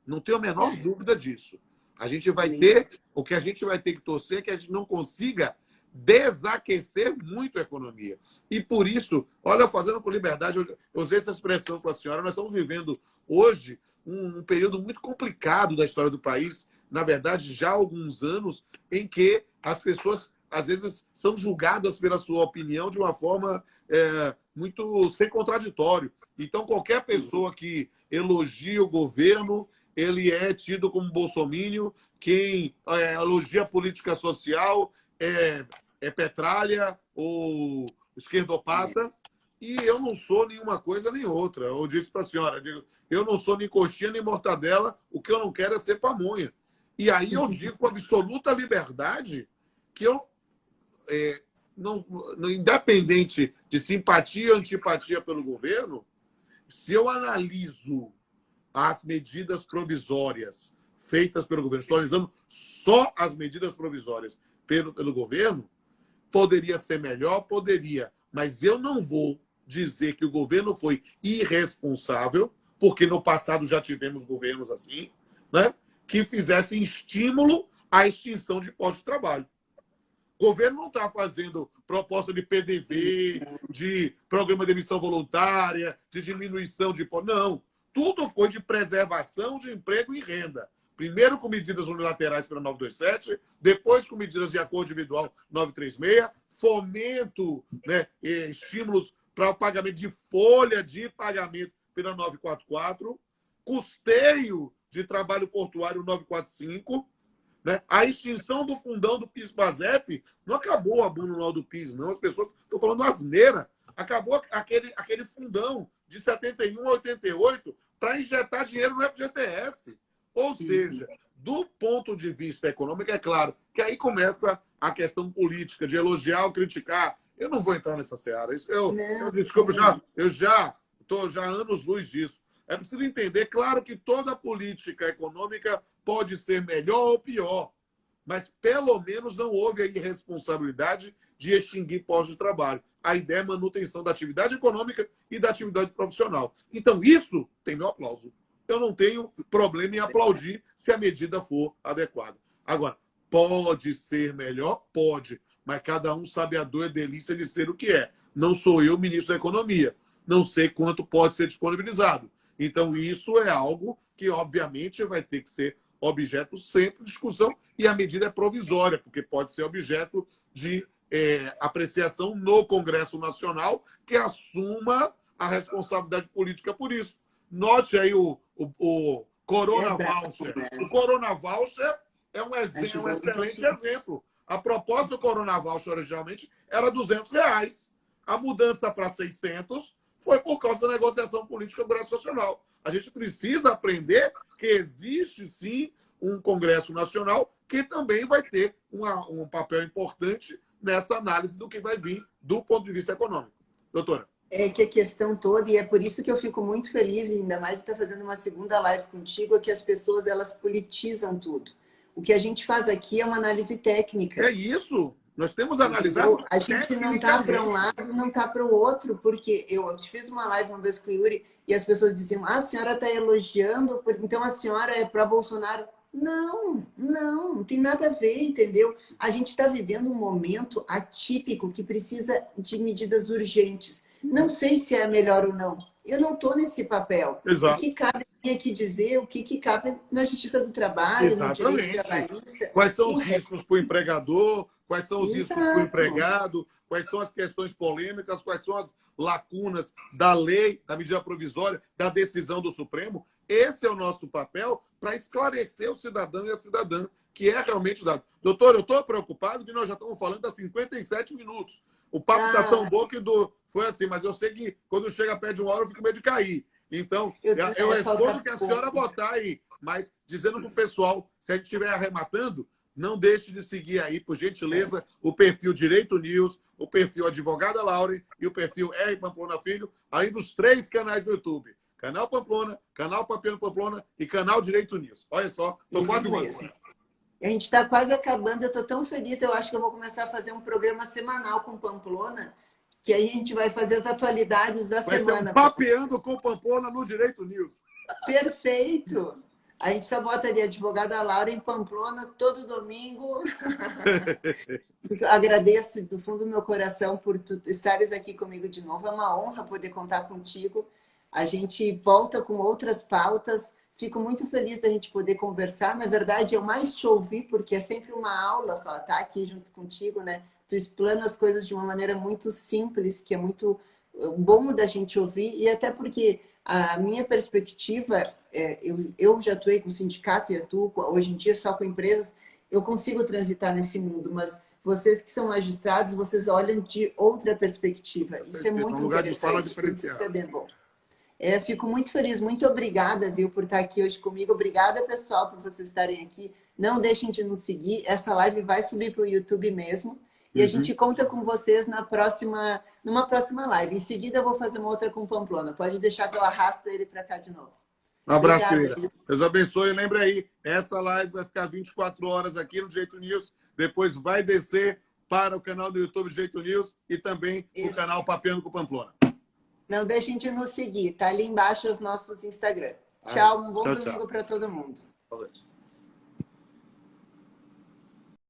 Não tenho a menor dúvida disso. A gente vai ter, o que a gente vai ter que torcer é que a gente não consiga desaquecer muito a economia. E por isso, olha, fazendo com liberdade, eu usei essa expressão com a senhora, nós estamos vivendo hoje um período muito complicado da história do país, na verdade, já há alguns anos, em que as pessoas, às vezes, são julgadas pela sua opinião de uma forma muito sem contraditório. Então, qualquer pessoa que elogia o governo, ele é tido como bolsomínio. Quem elogia a política social é petralha ou esquerdopata. E eu não sou nenhuma coisa nem outra. Eu disse para a senhora, eu não sou nem coxinha nem mortadela, o que eu não quero é ser pamonha. E aí eu digo com absoluta liberdade que eu, independente de simpatia ou antipatia pelo governo, se eu analiso as medidas provisórias feitas pelo governo, estou analisando só as medidas provisórias pelo governo, poderia ser melhor, poderia, mas eu não vou dizer que o governo foi irresponsável, porque no passado já tivemos governos assim, né, que fizessem estímulo à extinção de postos de trabalho. O governo não está fazendo proposta de PDV, de programa de emissão voluntária, de diminuição de impostos. Não. Tudo foi de preservação de emprego e renda. Primeiro com medidas unilaterais pela 927, depois com medidas de acordo individual 936, fomento, né, estímulos para o pagamento de folha de pagamento pela 944, custeio de trabalho portuário 945, né? A extinção do fundão do PIS-PASEP não acabou o abono anual do PIS, não. As pessoas estão falando asneira. Acabou aquele fundão de 71 a 88 para injetar dinheiro no FGTS. Ou seja, do ponto de vista econômico, é claro que aí começa a questão política, de elogiar ou criticar. Eu não vou entrar nessa seara. Isso desculpa, eu já estou já anos-luz disso. É preciso entender, claro que toda política econômica pode ser melhor ou pior, mas pelo menos não houve a irresponsabilidade de extinguir postos de trabalho. A ideia é a manutenção da atividade econômica e da atividade profissional. Então, isso tem meu aplauso. Eu não tenho problema em aplaudir se a medida for adequada. Agora, pode ser melhor? Pode. Mas cada um sabe a dor e a delícia de ser o que é. Não sou eu, ministro da Economia. Não sei quanto pode ser disponibilizado. Então, isso é algo que, obviamente, vai ter que ser objeto sempre de discussão, e a medida é provisória, porque pode ser objeto de apreciação no Congresso Nacional, que assuma a responsabilidade política por isso. Note aí o Corona Voucher. O Corona Voucher é um excelente exemplo. A proposta do Corona Voucher originalmente era R$200. A mudança para 600 foi por causa da negociação política do Congresso Nacional. A gente precisa aprender que existe, sim, um Congresso Nacional que também vai ter um papel importante nessa análise do que vai vir do ponto de vista econômico. Doutora. É que a questão toda, e é por isso que eu fico muito feliz, ainda mais de estar fazendo uma segunda live contigo, é que as pessoas elas politizam tudo. O que a gente faz aqui é uma análise técnica. É isso. Nós temos analisar. A gente não está para um lado, não está para o outro, porque eu te fiz uma live uma vez com o Yuri e as pessoas diziam: a senhora está elogiando, então a senhora é para Bolsonaro. Não tem nada a ver, entendeu? A gente está vivendo um momento atípico que precisa de medidas urgentes. Não sei se é melhor ou não. Eu não estou nesse papel. Exato. O que cabe aqui dizer, o que cabe na Justiça do Trabalho, exatamente, no direito trabalhista. Quais são os riscos para o empregador, quais são os Exato. riscos para o empregado, quais são as questões polêmicas, quais são as lacunas da lei, da medida provisória, da decisão do Supremo. Esse é o nosso papel para esclarecer o cidadão e a cidadã, que é realmente o dado. Doutor, eu estou preocupado que nós já estamos falando há 57 minutos. O papo está tão bom que foi assim, mas eu sei que quando chega perto de uma hora eu fico com medo de cair. Então, eu respondo que a senhora botar aí, mas dizendo para o pessoal, se a gente estiver arrematando, não deixe de seguir aí, por gentileza, o perfil Direito News, o perfil Advogada Laure e o perfil R. Pamplona Filho, além dos 3 canais do YouTube. Canal Pamplona, Canal Papiano Pamplona e Canal Direito News. Olha só, estou quase mesmo. A gente está quase acabando, eu estou tão feliz, eu acho que eu vou começar a fazer um programa semanal com Pamplona, que aí a gente vai fazer as atualidades da semana. Vai ser um Papeando com Pamplona no Direito News. Perfeito! A gente só bota ali Advogada Laura em Pamplona todo domingo. Agradeço do fundo do meu coração por tu estares aqui comigo de novo. É uma honra poder contar contigo. A gente volta com outras pautas. Fico muito feliz da gente poder conversar. Na verdade, eu mais te ouvi, porque é sempre uma aula estar aqui junto contigo, né? Tu explana as coisas de uma maneira muito simples, que é muito bom da gente ouvir, e até porque a minha perspectiva, eu já atuei com sindicato e atuo hoje em dia só com empresas, eu consigo transitar nesse mundo, mas vocês que são magistrados, vocês olham de outra perspectiva. Isso é muito lugar interessante. De fala diferenciado. Isso é bem bom. Fico muito feliz, muito obrigada, viu, por estar aqui hoje comigo. Obrigada, pessoal, por vocês estarem aqui. Não deixem de nos seguir. Essa live vai subir para o YouTube mesmo. E a gente conta com vocês numa próxima live. Em seguida, eu vou fazer uma outra com Pamplona. Pode deixar que eu arrasto ele para cá de novo. Um abraço, querida. Deus abençoe. E lembra aí, essa live vai ficar 24 horas aqui no Direito News. Depois vai descer para o canal do YouTube Direito News e também o canal Papeando com Pamplona. Não deixem de nos seguir. Tá ali embaixo os nossos Instagram. Tchau, um bom domingo para todo mundo.